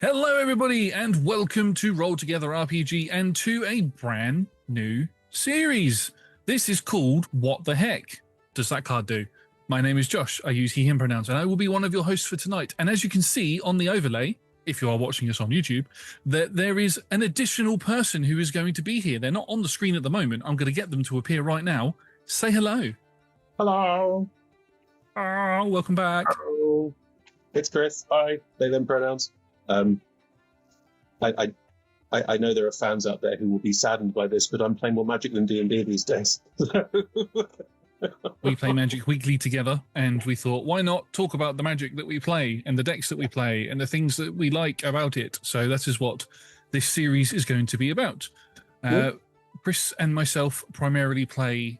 Hello, everybody, and welcome to Roll Together RPG and to a brand new series. This is called What the Heck Does That Card Do? My name is Josh. I use he, him pronouns, and I will be one of your hosts for tonight. And as you can see on the overlay, if you are watching us on YouTube, that there is an additional person who is going to be here. They're not on the screen at the moment. I'm going to get them to appear right now. Say hello. Hello. Oh, welcome back. Hello. It's Chris. Hi. They, them pronouns. I know there are fans out there who will be saddened by this, but I'm playing more Magic than D&D these days. We play Magic weekly together, and we thought, why not talk about the Magic that we play and the decks that we play and the things that we like about it? So that is what this series is going to be about. Chris and myself primarily play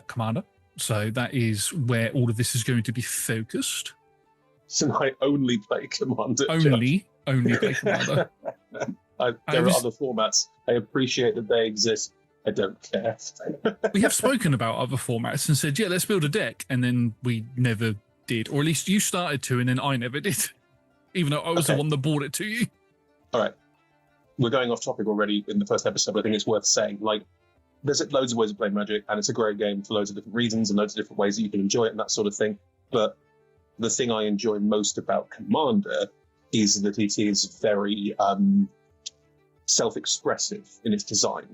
Commander, so that is where all of this is going to be focused. So I only play Commander. Only play Commander. There are other formats. I appreciate that they exist. I don't care. We have spoken about other formats and said, yeah, let's build a deck. And then we never did. Or at least you started to, and then I never did. Even though I was the one that bought it to you. All right. We're going off topic already in the first episode, but I think it's worth saying. There's loads of ways of playing Magic, and it's a great game for loads of different reasons and loads of different ways that you can enjoy it and that sort of thing. But the thing I enjoy most about Commander is that it is very self-expressive in its design.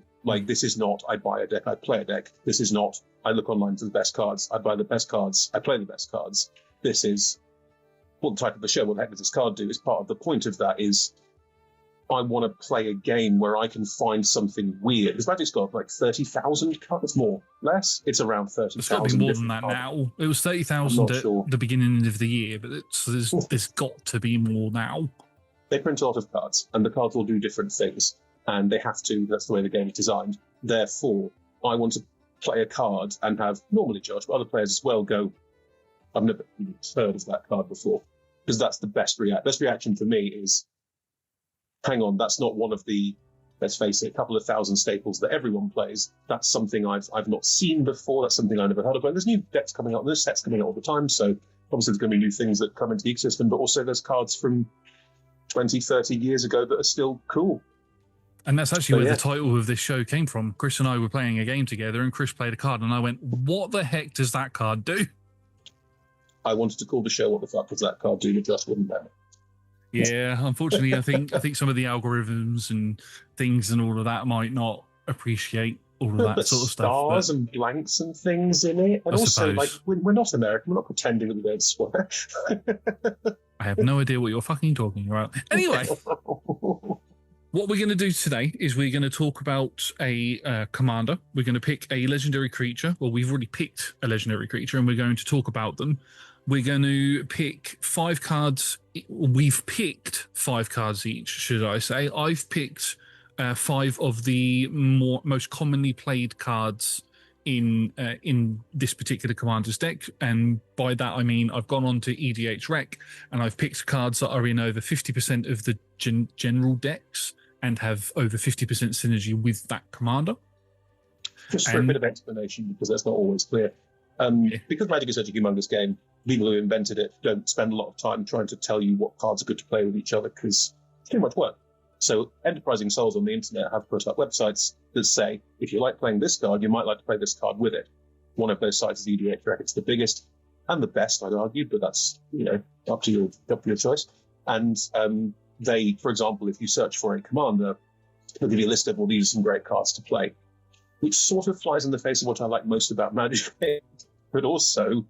This is not, I buy a deck, I play a deck. This is not, I look online for the best cards, I buy the best cards, I play the best cards. This is, what the type of the show, what the heck does this card do? Is part of the point of that is, I want to play a game where I can find something weird. Because Magic's got 30,000 cards, more, less? It's around 30,000. It's got to be more than that now. It was 30,000 at the beginning of the year, but there's got to be more now. They print a lot of cards, and the cards will do different things, and they have to. That's the way the game is designed. Therefore, I want to play a card and have, normally Josh, but other players as well, go, I've never even heard of that card before. Because that's the best reaction for me is, hang on, that's not one of the, let's face it, a couple of thousand staples that everyone plays. That's something I've not seen before. That's something I've never heard of. And there's new decks coming out, there's sets coming out all the time, so obviously there's going to be new things that come into the ecosystem, but also there's cards from 20, 30 years ago that are still cool. And that's actually where the title of this show came from. Chris and I were playing a game together, and Chris played a card, and I went, what the heck does that card do? I wanted to call the show What the Fuck Does That Card Do, but just wouldn't let me. Yeah, unfortunately, I think some of the algorithms and things and all of that might not appreciate all of that sort of stuff. Stars and blanks and things in it. And also, we're not American. We're not pretending that we don't swear. I have no idea what you're fucking talking about. Anyway, what we're going to do today is we're going to talk about a commander. We're going to pick a legendary creature. Well, we've already picked a legendary creature, and we're going to talk about them. We're going to pick 5 cards. We've picked 5 cards each, should I say. I've picked 5 of the most commonly played cards in this particular commander's deck. And by that, I mean I've gone on to EDH Rec, and I've picked cards that are in over 50% of the general decks and have over 50% synergy with that commander. Just for a bit of explanation, because that's not always clear. Because Magic is such a humongous game, people who invented it don't spend a lot of time trying to tell you what cards are good to play with each other, because it's too much work. So enterprising souls on the internet have put up websites that say, if you like playing this card, you might like to play this card with it. One of those sites is EDH Rec. It's the biggest and the best, I'd argue, but that's up to your choice. And they, for example, if you search for a commander, they'll give you a list of, well, these are some great cards to play, which sort of flies in the face of what I like most about Magic. But also,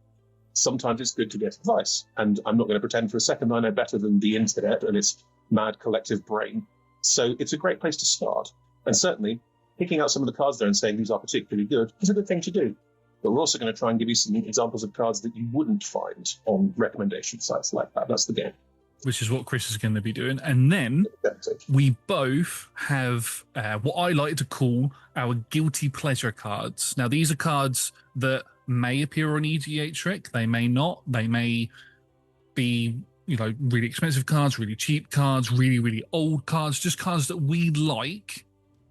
sometimes it's good to get advice. And I'm not going to pretend for a second I know better than the internet and its mad collective brain. So it's a great place to start. And certainly, picking out some of the cards there and saying these are particularly good is a good thing to do. But we're also going to try and give you some examples of cards that you wouldn't find on recommendation sites like that. That's the game. Which is what Chris is going to be doing. And then we both have what I like to call our guilty pleasure cards. Now, these are cards that may appear on EDH Rec. They may not. They may be, really expensive cards, really cheap cards, really, really old cards, just cards that we like,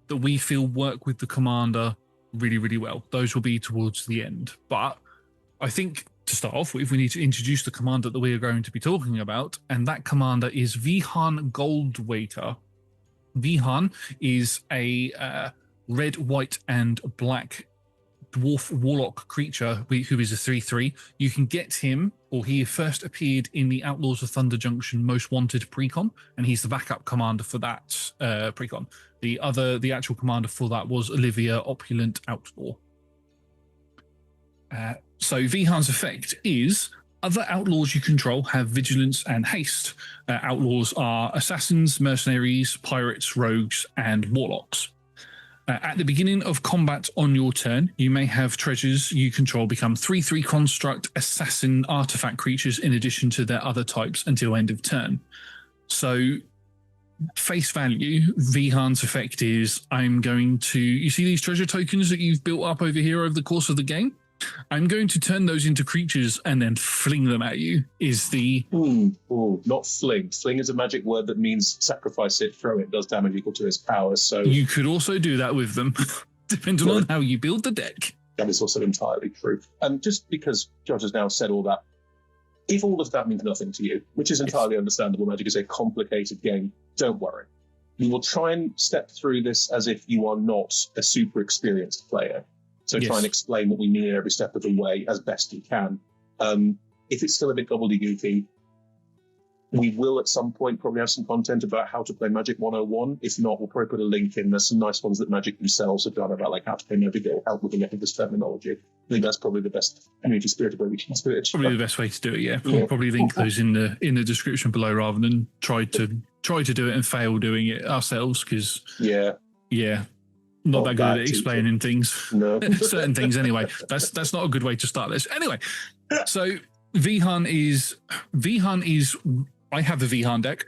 that we feel work with the commander really, really well. Those will be towards the end. But I think to start off with, we need to introduce the commander that we are going to be talking about, and that commander is Vihaan Goldwaker. Vihaan is a red, white, and black dwarf warlock creature who is a 3/3. You can get him, or he first appeared in the Outlaws of Thunder Junction Most Wanted precon, and he's the backup commander for that precon. The actual commander for that was Olivia, Opulent Outlaw. So Vihaan's effect is other outlaws you control have vigilance and haste. Outlaws are assassins, mercenaries, pirates, rogues, and warlocks. At the beginning of combat on your turn, you may have treasures you control become 3/3 construct, assassin, artifact creatures in addition to their other types until end of turn. So, face value, Vihaan's effect is I'm going to, you see these treasure tokens that you've built up over here over the course of the game? I'm going to turn those into creatures and then fling them at you, is the... Not fling. Fling is a magic word that means sacrifice it, throw it, does damage equal to its power, so... You could also do that with them, depending on how you build the deck. That is also entirely true. And just because George has now said all that, if all of that means nothing to you, which is entirely understandable, Magic is a complicated game, don't worry. We will try and step through this as if you are not a super experienced player. So try and explain what we mean every step of the way as best you can. If it's still a bit gobbledygook, we will at some point probably have some content about how to play Magic 101. If not, we'll probably put a link in. There's some nice ones that Magic themselves have done about like how to play Magic, help with the this terminology. I think that's probably the best community-spirited way we can do it. Probably the best way to do it, yeah. We'll probably link those in the description below rather than try to do it and fail doing it ourselves, because not that good at explaining things. No. Certain things anyway. That's not a good way to start this. Anyway, so Vihaan is I have the Vihaan deck.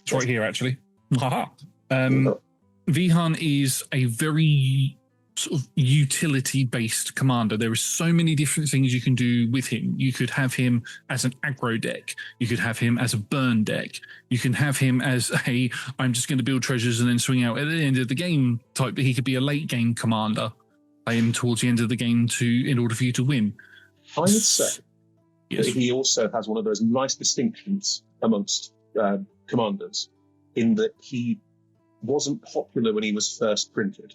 It's right here actually. Haha. Vihaan is a very sort of utility-based commander. There are so many different things you can do with him. You could have him as an aggro deck. You could have him as a burn deck. You can have him as I'm just going to build treasures and then swing out at the end of the game type. He could be a late game commander, play him towards the end of the game in order for you to win. I would say that he also has one of those nice distinctions amongst commanders in that he wasn't popular when he was first printed.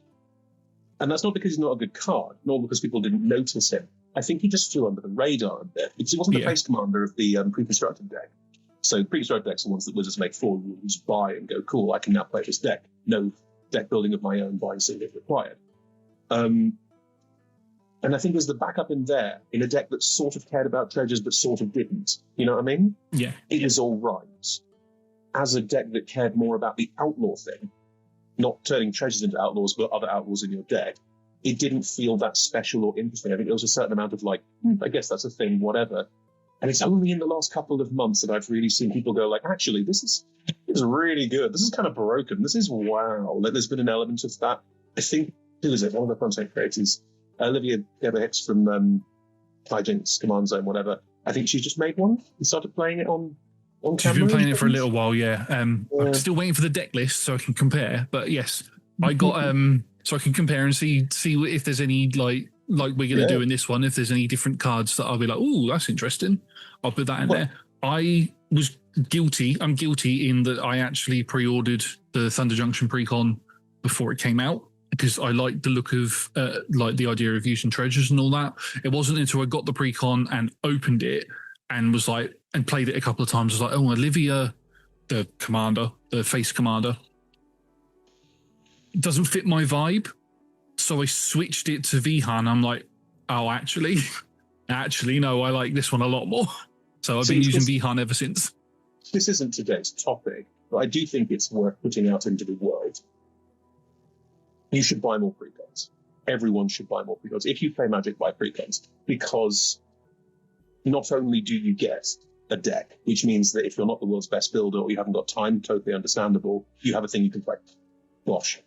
And that's not because he's not a good card, nor because people didn't notice him. I think he just flew under the radar a bit because he wasn't the base commander of the pre-constructed deck. So pre-constructed decks are ones that Wizards make for you, just buy and go, cool, I can now play this deck. No deck building of my own, buying single required. And I think there's the backup in there, in a deck that sort of cared about treasures but sort of didn't. You know what I mean? Yeah. It is all right. As a deck that cared more about the outlaw thing, not turning treasures into outlaws, but other outlaws in your deck, it didn't feel that special or interesting. I think there was a certain amount of like, I guess that's a thing, whatever. And it's only in the last couple of months that I've really seen people go like, actually, this is really good. This is kind of broken. This is wow. Like, there's been an element of that. I think, who is it? One of the content creators, Olivia Hicks from Hijinks, Command Zone, whatever. I think she just made one and started playing it on camera. She's been playing it for a little while, yeah. I'm still waiting for the deck list so I can compare. But yes, I got so I can compare and see if there's any like we're going to do in this one. If there's any different cards that I'll be like, oh, that's interesting. I'll put that in there. I was guilty. I'm guilty in that I actually pre-ordered the Thunder Junction precon before it came out, because I liked the look of like the idea of using treasures and all that. It wasn't until I got the precon and opened it and was like, and played it a couple of times, I was like, oh, Olivia, the commander, the face commander, doesn't fit my vibe. So I switched it to Vihaan. I'm like, oh, actually, no, I like this one a lot more. So I've been using Vihaan ever since. This isn't today's topic, but I do think it's worth putting out into the world. You should buy more precons. Everyone should buy more precons. If you play Magic, buy precons, because not only do you get a deck, which means that if you're not the world's best builder or you haven't got time, totally understandable, you have a thing you can play. Gosh.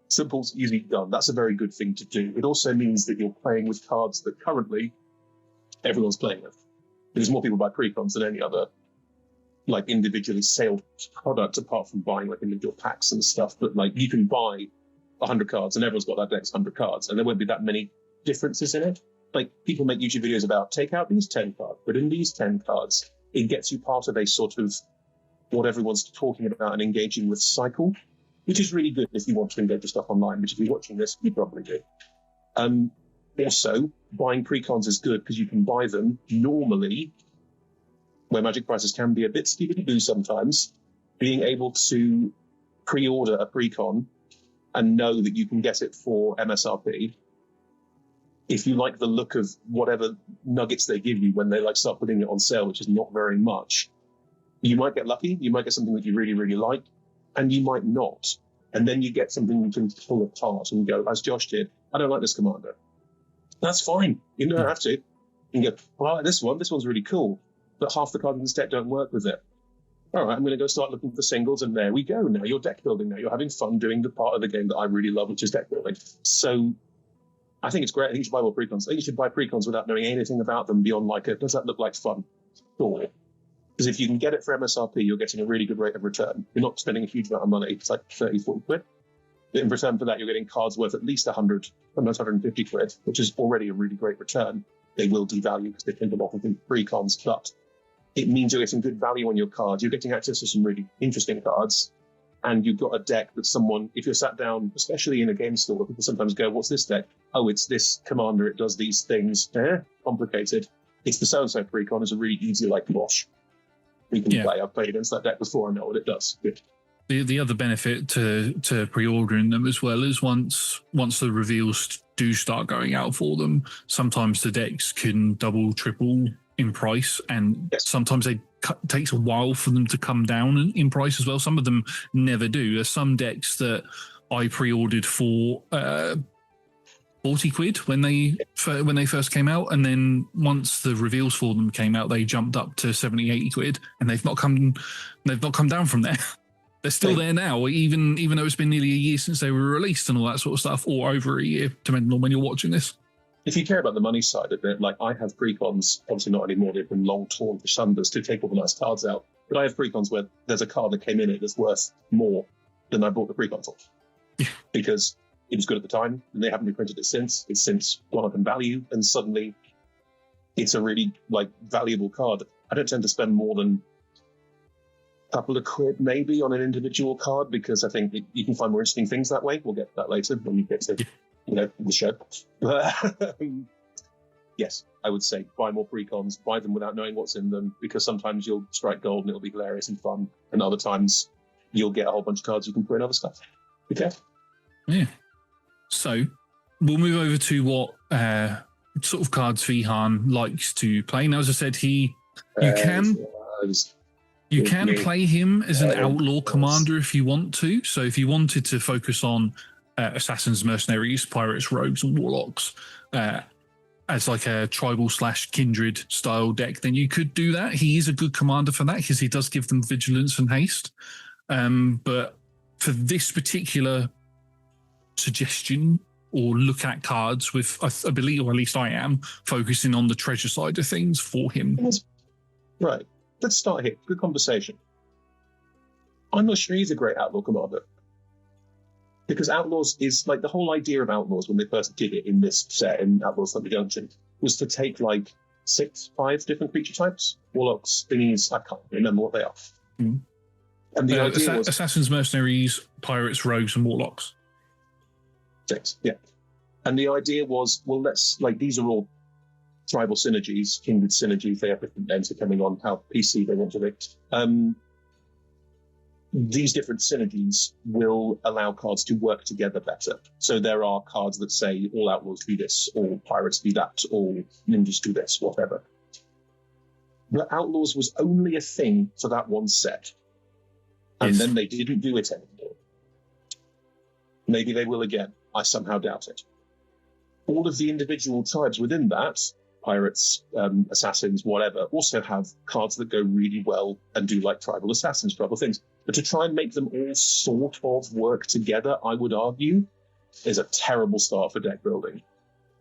Simple, easy, done. That's a very good thing to do. It also means that you're playing with cards that currently everyone's playing with. There's more people buy precons than any other like individually sold product, apart from buying like individual packs and stuff. But like you can buy 100 cards and everyone's got that deck's 100 cards, and there won't be that many differences in it. like people make YouTube videos about take out these 10 cards, put in these 10 cards. It gets you part of a sort of what everyone's talking about and engaging with cycle, which is really good if you want to engage with stuff online, which if you're watching this, you probably do. Also, buying precons is good because you can buy them normally, where Magic prices can be a bit skibbity-boo sometimes, being able to pre-order a precon and know that you can get it for MSRP. If you like the look of whatever nuggets they give you when they like start putting it on sale, which is not very much, you might get lucky. You might get something that you really, really like, and you might not. And then you get something you can pull apart and go, as Josh did, I don't like this commander. That's fine. You don't have to. You can go, well, I like this one. This one's really cool. But half the cards in this deck don't work with it. All right, I'm going to go start looking for singles, and there we go. Now you're deck building. Now you're having fun doing the part of the game that I really love, which is deck building. So I think it's great. I think you should buy more precons. I think you should buy precons without knowing anything about them beyond like, does that look like fun? Sure. Because if you can get it for MSRP, you're getting a really good rate of return. You're not spending a huge amount of money. It's like 30, 40 quid. In return for that, you're getting cards worth at least 100, almost 150 quid, which is already a really great return. They will devalue because they tend to offer precons, but it means you're getting good value on your cards. You're getting access to some really interesting cards, and you've got a deck that someone, if you're sat down, especially in a game store, people sometimes go, what's this deck? Oh, it's this commander. It does these things. Complicated. It's the so-and-so precon. It's a really easy, like, wash. We can play. I've played against that deck before. I know what it does. Good. The other benefit to pre-ordering them as well is once the reveals do start going out for them, sometimes the decks can double, triple in price, and sometimes it takes a while for them to come down in price as well. Some of them never do. There's some decks that I pre-ordered for 40 quid when they first came out, and then once the reveals for them came out, they jumped up to 70, 80 quid, and they've not come down from there. They're still there now, even though it's been nearly a year since they were released and all that sort of stuff, or over a year, depending on when you're watching this. If you care about the money side of it, like I have precons, obviously not anymore, they've been long torn for Sunders to take all the nice cards out, but I have precons where there's a card that came in it that's worth more than I bought the precon for. Because it was good at the time, and they haven't reprinted it since. It's since gone up in value, and suddenly it's a really like valuable card. I don't tend to spend more than a couple of quid maybe on an individual card, because I think you can find more interesting things that way. We'll get to that later when we get to the show. But yes, I would say buy more precons, buy them without knowing what's in them, because sometimes you'll strike gold and it'll be hilarious and fun, and other times you'll get a whole bunch of cards you can put in other stuff. Okay? Yeah. So we'll move over to what sort of cards Vihaan likes to play. Now, as I said, you can play him as an outlaw commander if you want to. So if you wanted to focus on assassins, mercenaries, pirates, rogues, and warlocks as like a tribal / kindred style deck, then you could do that. He is a good commander for that because he does give them vigilance and haste. But for this particular suggestion or look at cards with, I believe, or at least I am, focusing on the treasure side of things for him. Right. Let's start here. Good conversation. I'm not sure he's a great outlaw commander. Because Outlaws is, like, the whole idea of Outlaws when they first did it in this set, in Outlaws Thunder Junction, was to take, like, 5 different creature types. Warlocks, thingies, I can't remember what they are. Mm. And the idea was... Assassins, mercenaries, pirates, rogues, and warlocks. 6, yeah. And the idea was, well, let's, like, these are all tribal synergies, kindred synergies, they have different names depending on how PC they want to be. These different synergies will allow cards to work together better. So there are cards that say all outlaws do this, all pirates do that, all ninjas do this, whatever. But outlaws was only a thing for that one set. And then they didn't do it anymore. Maybe they will again. I somehow doubt it. All of the individual tribes within that, pirates, assassins, whatever, also have cards that go really well and do like tribal assassins, tribal things. But to try and make them all sort of work together, I would argue, is a terrible start for deck building.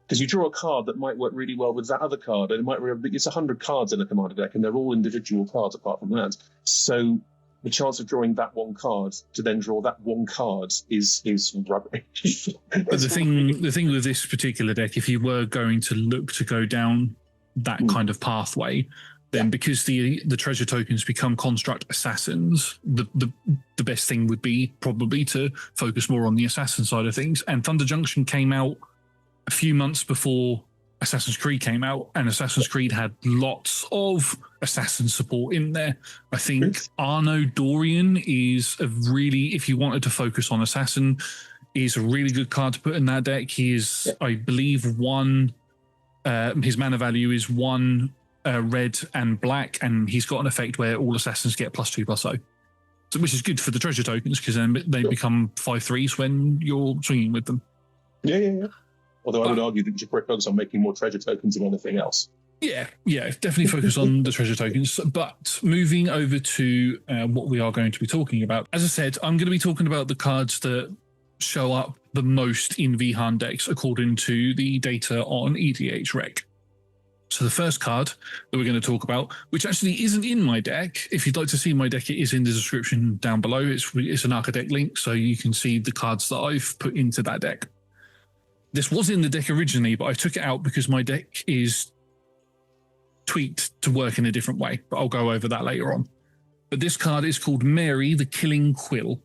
Because you draw a card that might work really well with that other card, and it's 100 cards in a commander deck, and they're all individual cards apart from lands. So the chance of drawing that one card to then draw that one card is rubbish. But the thing with this particular deck, if you were going to look to go down that kind of pathway, then because the treasure tokens become construct assassins, the best thing would be probably to focus more on the assassin side of things. And Thunder Junction came out a few months before Assassin's Creed came out, and Assassin's Creed had lots of assassin support in there. I think Arno Dorian is a really, if you wanted to focus on assassin, is a really good card to put in that deck. He is, I believe, his mana value is 1 red and black, and he's got an effect where all assassins get +2/+0, so which is good for the treasure tokens because then they become 5/3s when you're swinging with them. Yeah. Although I would argue that you should focus on making more treasure tokens than anything else. Yeah, definitely focus on the treasure tokens. But moving over to what we are going to be talking about, as I said, I'm going to be talking about the cards that show up the most in Vihaan decks according to the data on EDH Rec. So the first card that we're going to talk about, which actually isn't in my deck, if you'd like to see my deck, it is in the description down below. It's an Architect link, so you can see the cards that I've put into that deck. This was in the deck originally, but I took it out because my deck is tweaked to work in a different way, but I'll go over that later on. But this card is called Mary the Killing Quill.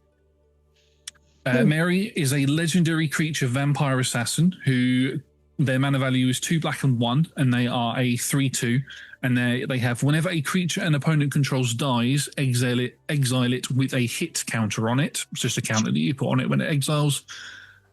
Mary is a legendary creature vampire assassin who their mana value is 2 black and 1, and they are a 3/2. And they have, whenever a creature an opponent controls dies, exile it with a hit counter on it. It's just a counter that you put on it when it exiles.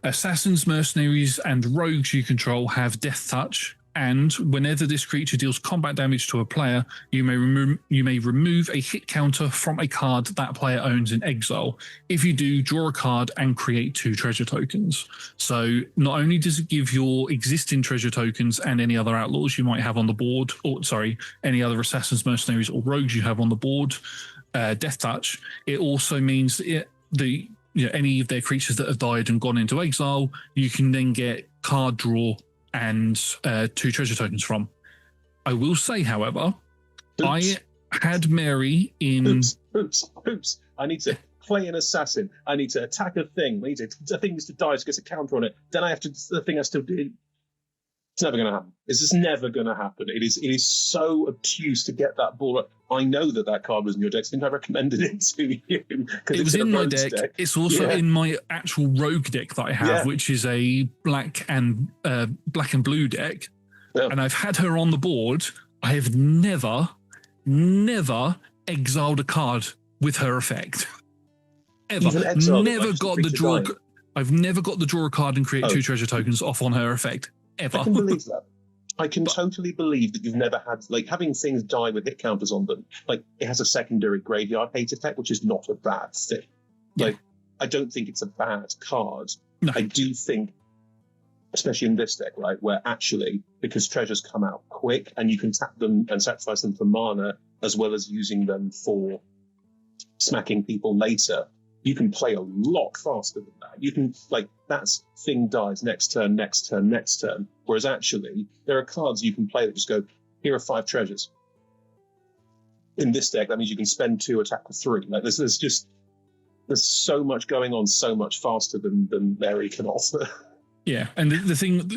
Assassins, mercenaries, and rogues you control have Death Touch, and whenever this creature deals combat damage to a player, you may remove a hit counter from a card that player owns in exile. If you do, draw a card and create 2 treasure tokens. So not only does it give your existing treasure tokens and any other outlaws you might have on the board, any other assassins, mercenaries, or rogues you have on the board, Death Touch, it also means that any of their creatures that have died and gone into exile, you can then get card draw and 2 treasure tokens from. I will say, however, I had Mary in... Oops. I need to play an assassin. I need to attack a thing. The thing needs to die, so it gets a counter on it. Then the thing I still do... It's never going to happen. It's just never going to happen. It is so obtuse to get that ball. I know that card was in your deck. I think I recommended it to you. It was in my deck. It's also in my actual rogue deck that I have, which is a black and blue deck. Yeah. And I've had her on the board. I have never exiled a card with her effect. Ever. Never got the draw. I've never got the draw a card and create 2 treasure tokens off on her effect. Ever. I can believe that. I can totally believe that you've never had, having things die with hit counters on them. It has a secondary graveyard hate effect, which is not a bad thing. I don't think it's a bad card. No. I do think, especially in this deck, where actually, because treasures come out quick and you can tap them and sacrifice them for mana, as well as using them for smacking people later, you can play a lot faster than that. You can, that thing dies next turn. Whereas actually, there are cards you can play that just go, here are 5 treasures. In this deck, that means you can spend 2, attack with 3. There's so much going on so much faster than Mary can offer. Yeah, and the thing,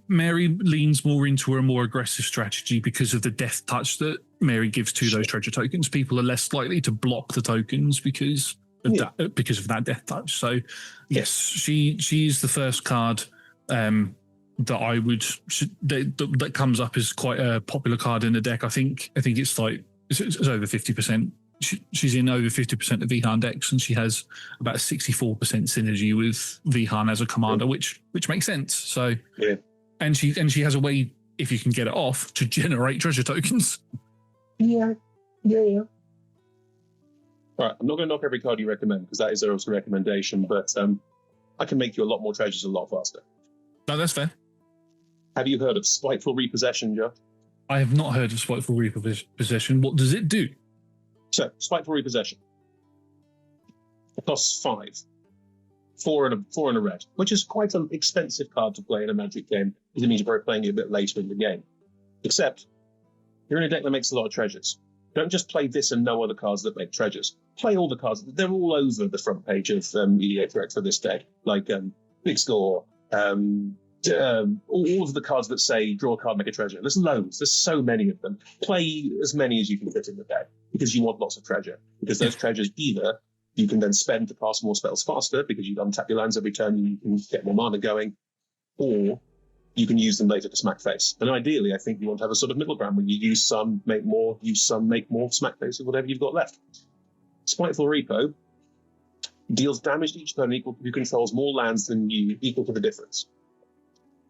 Mary leans more into a more aggressive strategy because of the Death Touch that Mary gives to those treasure tokens. People are less likely to block the tokens because of that Death Touch. So yes, she is the first card that I would that comes up as quite a popular card in the deck. I think it's over 50%. She's in over 50% of Vihaan decks, and she has about a 64% synergy with Vihaan as a commander, which makes sense. So and she has a way, if you can get it off, to generate treasure tokens. Yeah. All right, I'm not going to knock every card you recommend because that is also a recommendation, but I can make you a lot more treasures a lot faster. No, that's fair. Have you heard of Spiteful Repossession, Joe? I have not heard of Spiteful Repossession. What does it do? So, Spiteful Repossession. It costs 5. 4 and a red, which is quite an expensive card to play in a Magic game because it means you're playing it a bit later in the game. Except, you're in a deck that makes a lot of treasures. Don't just play this and no other cards that make treasures. Play all the cards. They're all over the front page of EDH for this deck, like Big Score, all of the cards that say draw a card, make a treasure. There's loads. There's so many of them. Play as many as you can fit in the deck because you want lots of treasure. Because those treasures either you can then spend to cast more spells faster because you untap your lands every turn and you can get more mana going, or you can use them later to smack face. And ideally, I think you want to have a sort of middle ground where you use some, make more, use some, make more, smack face with whatever you've got left. Spiteful Repo deals damage to each opponent equal to who controls more lands than you, equal to the difference.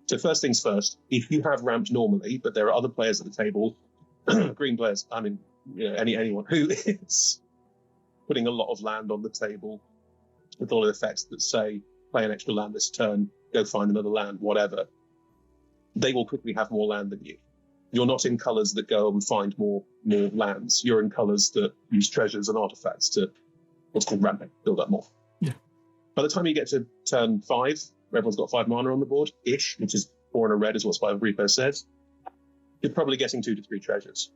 So first things first, if you have ramped normally, but there are other players at the table, green players, I mean, anyone who is putting a lot of land on the table with all the effects that say, play an extra land this turn, go find another land, whatever, they will quickly have more land than you. You're not in colours that go and find more lands. You're in colours that use treasures and artifacts to what's called ramping, build up more. Yeah. By the time you get to turn 5, everyone's got 5 mana on the board, ish, which is 4 and a red is what Spiteful Repo says. You're probably getting 2 to 3 treasures.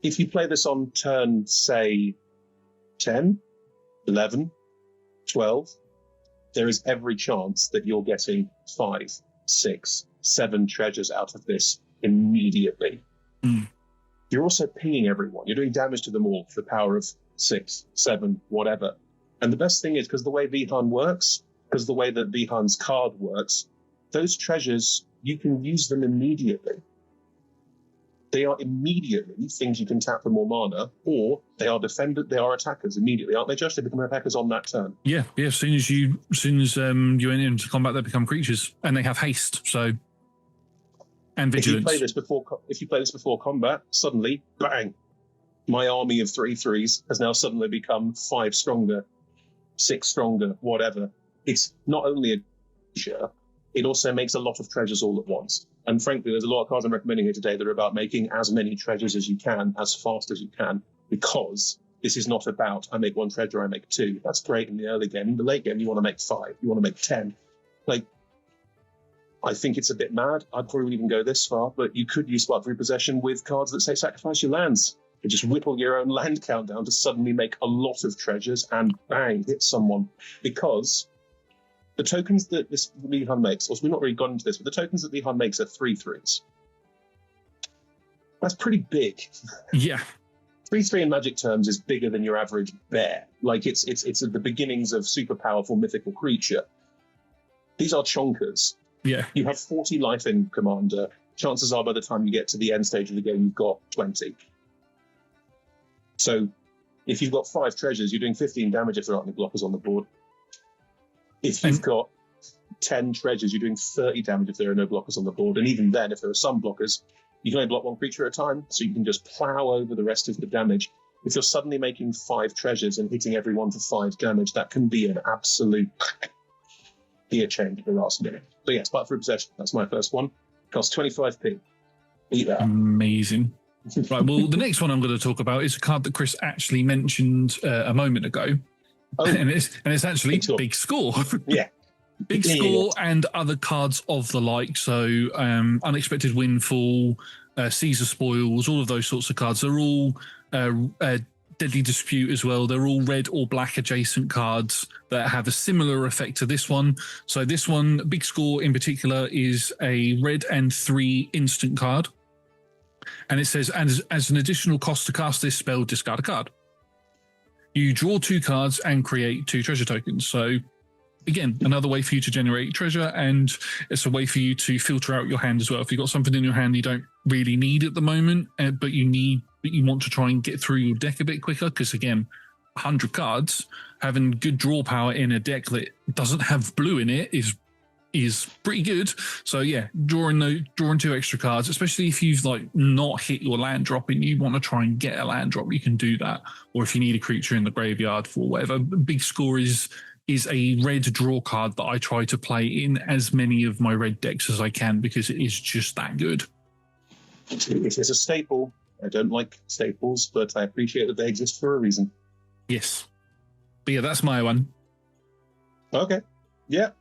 If you play this on turn, say, 10, 11, 12, there is every chance that you're getting 5, 6, 7 treasures out of this immediately. You're also pinging everyone. You're doing damage to them all for the power of 6, 7, whatever. And the best thing is, because the way Vihaan works, because the way that Vihaan's card works, those treasures, you can use them immediately. They are immediately things you can tap for more mana, or they are attackers immediately, aren't they, Josh? They become attackers on that turn. Yeah. As soon as you enter into combat, they become creatures, and they have haste. So, and vigilance. If you play this before combat, suddenly, bang! My army of 3/3s has now suddenly become 5 stronger, 6 stronger, whatever. It's not only a creature, it also makes a lot of treasures all at once. And frankly, there's a lot of cards I'm recommending here today that are about making as many treasures as you can, as fast as you can, because this is not about, I make 1 treasure, I make 2. That's great in the early game. In the late game, you want to make 5. You want to make 10. Like, I think it's a bit mad. I probably wouldn't even go this far, but you could use Spiteful Repossession with cards that say sacrifice your lands. You just whittle your own land count down to suddenly make a lot of treasures and bang, hit someone. Because the tokens that this Vihaan makes, or we've not really gone into this, but the tokens that Vihaan makes are 3/3s. That's pretty big. Yeah. 3/3 in Magic terms is bigger than your average bear. Like it's at the beginnings of super powerful mythical creature. These are chonkers. Yeah. You have 40 life in Commander. Chances are by the time you get to the end stage of the game, you've got 20. So if you've got 5 treasures, you're doing 15 damage if there aren't any blockers on the board. If you've got 10 treasures, you're doing 30 damage if there are no blockers on the board. And even then, if there are some blockers, you can only block 1 creature at a time, so you can just plow over the rest of the damage. If you're suddenly making 5 treasures and hitting everyone for 5 damage, that can be an absolute gear change at the last minute. So yeah, Spiteful Repossession, that's my first one. Costs 25p. Eat that. Amazing. Right, well, the next one I'm going to talk about is a card that Chris actually mentioned a moment ago. Oh. And it's actually Big Score. Yeah. Big Score and other cards of the like. So Unexpected Windfall, Caesar Spoils, all of those sorts of cards. They're all Deadly Dispute as well. They're all red or black adjacent cards that have a similar effect to this one. So this one, Big Score in particular, is a red and 3 instant card. And it says, as an additional cost to cast this spell, discard a card. You draw 2 cards and create 2 treasure tokens. So again, another way for you to generate treasure, and it's a way for you to filter out your hand as well. If you've got something in your hand you don't really need at the moment, but you want to try and get through your deck a bit quicker, because again, 100 cards, having good draw power in a deck that doesn't have blue in it is pretty good. So yeah, drawing 2 extra cards, especially if you've like not hit your land drop and you want to try and get a land drop, you can do that. Or if you need a creature in the graveyard for whatever. Big Score is a red draw card that I try to play in as many of my red decks as I can, because it is just that good. It is a staple. I don't like staples, but I appreciate that they exist for a reason. Yes. But yeah, that's my one. Okay. Yeah.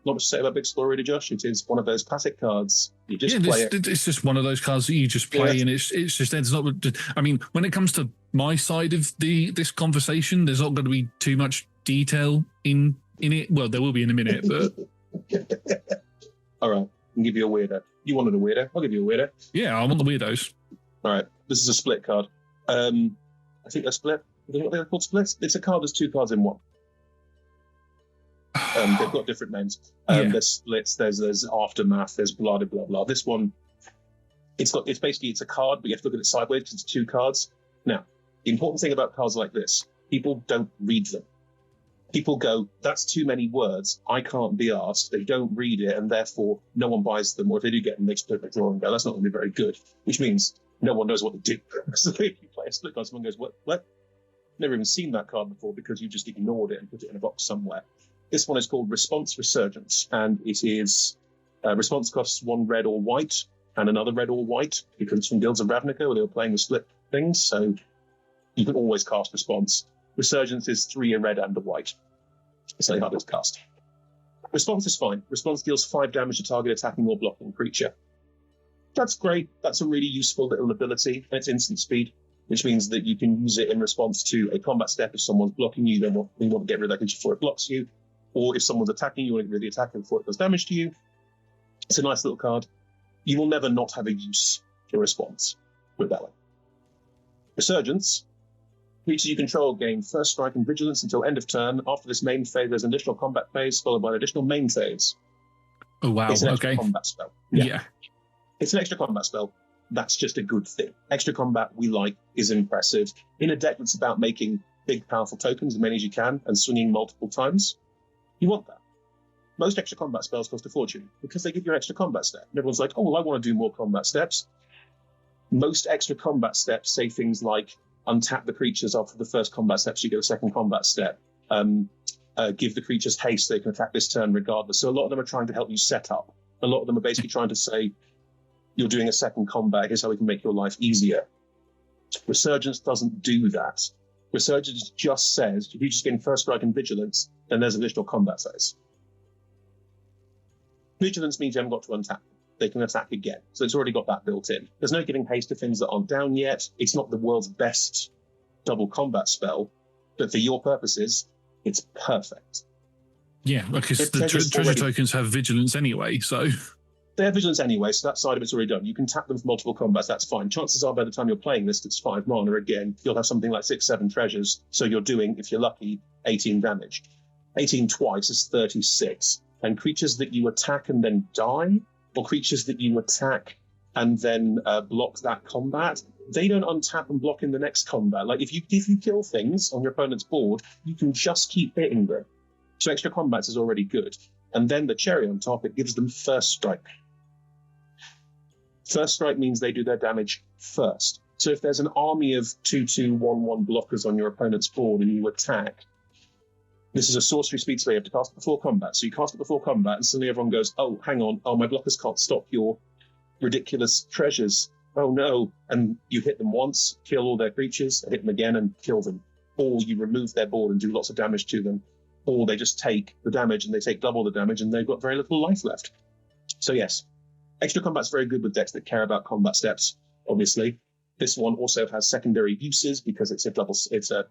Not much to say about Big Score, really, Josh. It is one of those classic cards. You just play it. It's just one of those cards that you just play, and it's just there's not. I mean, when it comes to my side of this conversation, there's not going to be too much detail in it. Well, there will be in a minute, but all right, I'll give you a weirdo. You wanted a weirdo? I'll give you a weirdo. Yeah, I want the weirdos. All right, this is a split card. I think they're split. Is that what they're called, splits? It's a card that's two cards in one. They've got different names. There's splits. There's aftermath. There's blah blah blah blah. This one, it's a card, but you have to look at it sideways because it's two cards. Now, the important thing about cards like this, people don't read them. People go, that's too many words. I can't be asked. They don't read it, and therefore no one buys them. Or if they do get them, they just put a draw and go, that's not going to be very good. Which means no one knows what to do. So if you play a split card, someone goes, what? Never even seen that card before because you just ignored it and put it in a box somewhere. This one is called Response Resurgence, and it is response costs 1 red or white and another red or white because it's from Guilds of Ravnica where they were playing the split things, so you can always cast Response. Resurgence is 3 a red and a white. It's only harder to cast. Response is fine. Response deals 5 damage to target attacking or blocking creature. That's great. That's a really useful little ability, and it's instant speed, which means that you can use it in response to a combat step. If someone's blocking you, then you want to get rid of that creature before it blocks you. Or if someone's attacking you, want to get rid of the attacker before it does damage to you. It's a nice little card. You will never not have a use for response. Put it that way. Resurgence. Creatures you control gain first strike and vigilance until end of turn. After this main phase, there's an additional combat phase followed by an additional main phase. Oh, wow. It's an extra Okay. combat spell. Yeah. It's an extra combat spell. That's just a good thing. Extra combat, we like, is impressive. In a deck that's about making big, powerful tokens, as many as you can, and swinging multiple times, you want that. Most extra combat spells cost a fortune because they give you an extra combat step. And everyone's like, oh, well, I want to do more combat steps. Most extra combat steps say things like untap the creatures after the first combat step so you get a second combat step. Give the creatures haste so they can attack this turn regardless. So a lot of them are trying to help you set up. A lot of them are basically trying to say, you're doing a second combat, here's how we can make your life easier. Resurgence doesn't do that. Resurgence just says, if you just gain first strike and vigilance, then there's additional combat phase. Vigilance means you haven't got to untap them. They can attack again. So it's already got that built in. There's no giving haste to things that aren't down yet. It's not the world's best double combat spell, but for your purposes, it's perfect. Yeah, because the treasure tokens have vigilance anyway, so... They have vigilance anyway, so that side of it's already done. You can tap them for multiple combats, that's fine. Chances are by the time you're playing this, it's 5 mana again, you'll have something like 6-7 treasures, so you're doing, if you're lucky, 18 damage. 18 twice is 36. And creatures that you attack and then die, or creatures that you attack and then block that combat, they don't untap and block in the next combat. Like, if you kill things on your opponent's board, you can just keep hitting them. So extra combats is already good. And then the cherry on top, it gives them first strike. First strike means they do their damage first. So if there's an army of 2/2/1/1 blockers on your opponent's board and you attack, this is a sorcery speed, so you have to cast it before combat. So you cast it before combat, and suddenly everyone goes, oh, hang on, oh, my blockers can't stop your ridiculous treasures. Oh, no. And you hit them once, kill all their creatures, hit them again and kill them. Or you remove their board and do lots of damage to them. Or they just take the damage and they take double the damage and they've got very little life left. So yes, extra combat's very good with decks that care about combat steps, obviously. This one also has secondary uses because it's a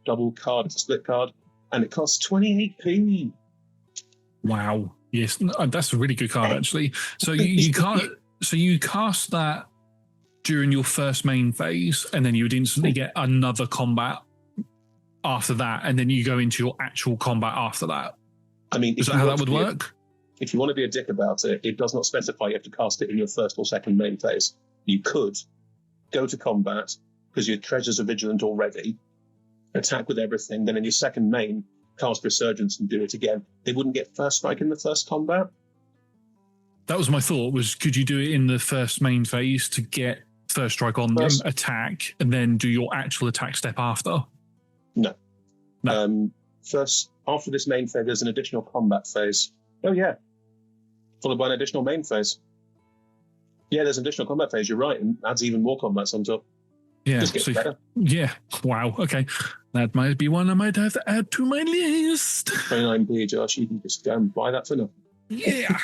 double card, it's a split card, and it costs 28p. Wow. Yes, that's a really good card, actually. So you can't. So you cast that during your first main phase, and then you would instantly get another combat after that, and then you go into your actual combat after that. I mean, is that how that would work? If you want to be a dick about it, it does not specify you have to cast it in your first or second main phase. You could go to combat because your treasures are vigilant already, attack with everything, then in your second main, cast Resurgence and do it again. They wouldn't get first strike in the first combat. That was my thought, was could you do it in the first main phase to get first strike on them, attack, and then do your actual attack step after? No. First, after this main phase, there's an additional combat phase. Oh, yeah. Followed by an additional main phase. Yeah, there's an additional combat phase, you're right, and adds even more combats on top. Yeah. Just gets better. Yeah. Wow. Okay. That might be one I might have to add to my list. 29p, Josh. You can just go and buy that for nothing. Yeah.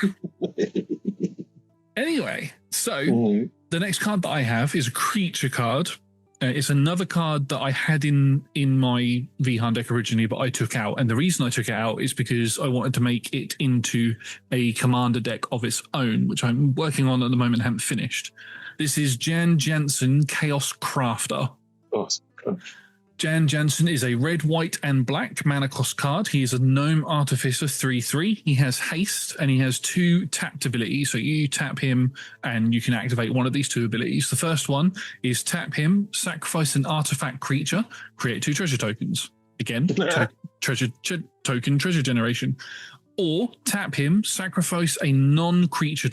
Anyway, so the next card that I have is a creature card. It's another card that I had in my Vihaan deck originally, but I took out. And the reason I took it out is because I wanted to make it into a commander deck of its own, which I'm working on at the moment, haven't finished. This is Jan Jansen, Chaos Crafter. Awesome. Jan Jansen is a red, white, and black mana cost card. He is a Gnome Artificer 3/3. He has haste and he has 2 tapped abilities. So you tap him and you can activate one of these 2 abilities. The first one is tap him, sacrifice an artifact creature, create 2 treasure tokens. Again, treasure generation. Or tap him, sacrifice a non-creature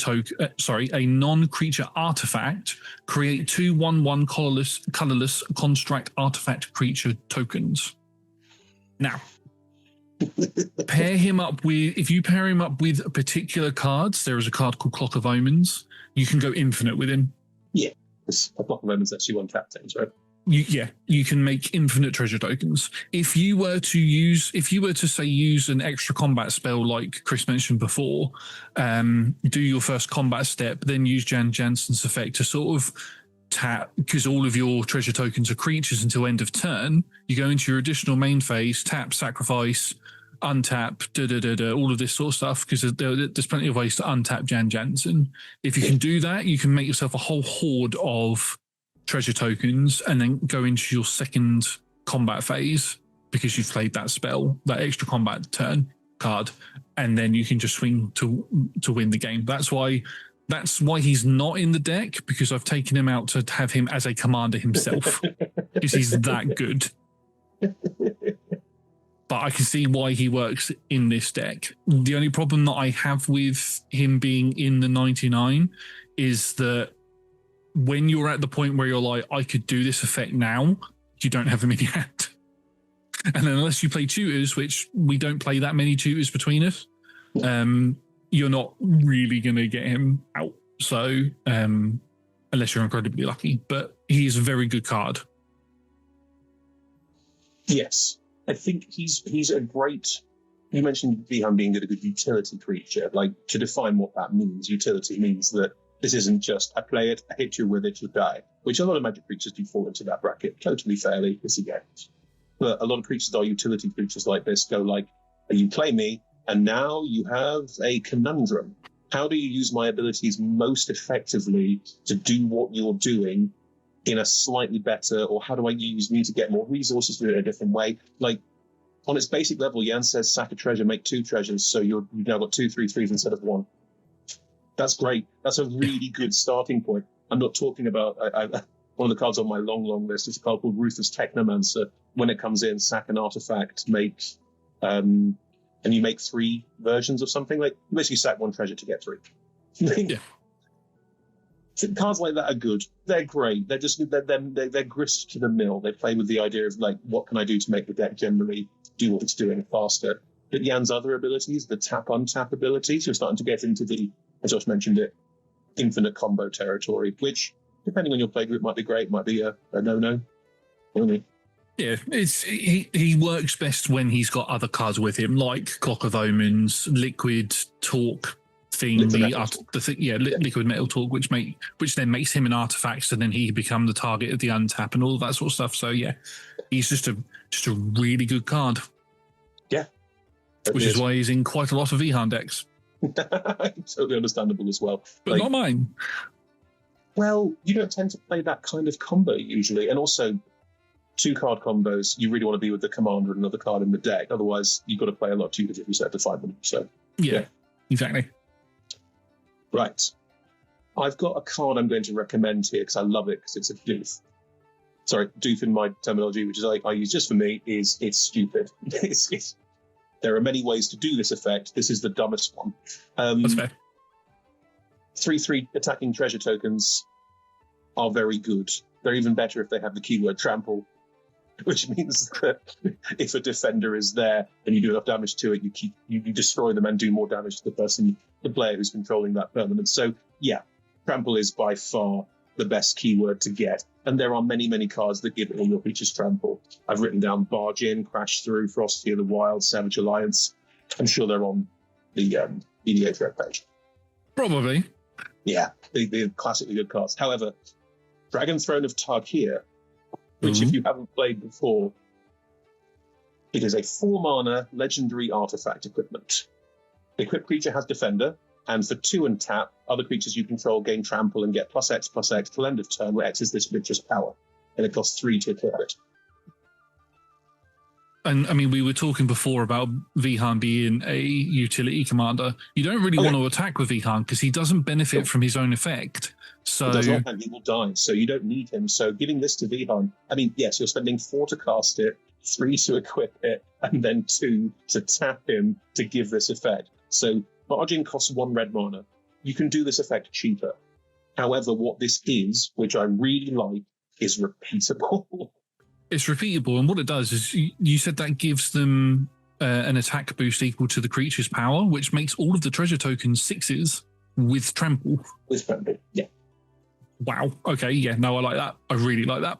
artifact, create 2 1/1 colorless construct artifact creature tokens. Now, if you pair him up with particular cards, there is a card called Clock of Omens. You can go infinite with him. Yeah, a Clock of Omens actually one tap things, right? You can make infinite treasure tokens. If you were to use an extra combat spell like Chris mentioned before, do your first combat step, then use Jan Jansen's effect to sort of tap, because all of your treasure tokens are creatures until end of turn. You go into your additional main phase, tap, sacrifice, untap, all of this sort of stuff, because there's plenty of ways to untap Jan Jansen. If you can do that, you can make yourself a whole horde of treasure tokens and then go into your second combat phase because you've played that spell, that extra combat turn card, and then you can just swing to win the game. That's why he's not in the deck, because I've taken him out to have him as a commander himself because he's that good. But I can see why he works in this deck. The only problem that I have with him being in the 99 is that when you're at the point where you're like, I could do this effect now, you don't have him in your hand. And unless you play tutors, which we don't play that many tutors between us, you're not really going to get him out. So unless you're incredibly lucky, but he's a very good card. Yes, I think he's a great. You mentioned Vihaan being a good utility creature. Like, to define what that means, utility means that this isn't just, I play it, I hit you with it, you die, which a lot of magic creatures do fall into that bracket totally fairly, because again. But a lot of creatures that are utility creatures like this go like, you play me, and now you have a conundrum. How do you use my abilities most effectively to do what you're doing in a slightly better, or how do I use me to get more resources, do it in a different way? Like, on its basic level, Jan says sack a treasure, make 2 treasures, so you've now got 2 3/3s instead of 1. That's great. That's a really good starting point. I'm not talking about one of the cards on my long list is a card called Ruthless Technomancer. When it comes in, sack an artifact, and you make 3 versions of something. Like, you basically sack 1 treasure to get 3. Yeah. Cards like that are good. They're great. They're grist to the mill. They play with the idea of, like, what can I do to make the deck generally do what it's doing faster. But Jan's other abilities, the tap-untap abilities, you're starting to get into the, as Josh mentioned it, infinite combo territory, which, depending on your playgroup, might be great, might be a no-no. Yeah, he works best when he's got other cards with him, like Clock of Omens, Liquid Talk thing, Liquid Metal Talk, which then makes him an artifact, and then he become the target of the untap and all that sort of stuff. So yeah, he's just a really good card. Yeah, which is why he's in quite a lot of Vihaan decks. Totally understandable as well. But not mine. Well, you don't tend to play that kind of combo usually. And also, 2-card combos, you really want to be with the commander and another card in the deck. Otherwise, you've got to play a lot of tutors if you set to 5 them. So, yeah, exactly. Right. I've got a card I'm going to recommend here because I love it, because it's a doof. Sorry, doof in my terminology, which is I use just for me, is it's stupid. There are many ways to do this effect. This is the dumbest one. That's fair. 3/3 attacking treasure tokens are very good. They're even better if they have the keyword trample, which means that if a defender is there and you do enough damage to it, you destroy them and do more damage to the player who's controlling that permanent. So yeah, trample is by far the best keyword to get. And there are many, many cards that give all your creatures trample. I've written down Barge In, Crash Through, Frosty of the Wild, Savage Alliance. I'm sure they're on the Mediator page. Probably. Yeah, they're classically good cards. However, Dragon Throne of Tarkir, which if you haven't played before, it is a 4-mana legendary artifact equipment. The equipped creature has Defender, and for 2 and tap, other creatures you control gain Trample and get +X/+X till end of turn, where X is this creature's power. And it costs 3 to equip it. And I mean, we were talking before about Vihaan being a utility commander. You don't really want to attack with Vihaan because he doesn't benefit from his own effect. So he does not, and he will die. So you don't need him. So giving this to Vihaan, I mean, yes, you're spending 4 to cast it, 3 to equip it, and then 2 to tap him to give this effect. So Margin costs 1 red mana. You can do this effect cheaper. However, what this is, which I really like, is repeatable. It's repeatable, and what it does is you said that gives them an attack boost equal to the creature's power, which makes all of the treasure tokens 6s with trample. With trample, yeah. Wow. Okay, yeah, no, I like that. I really like that.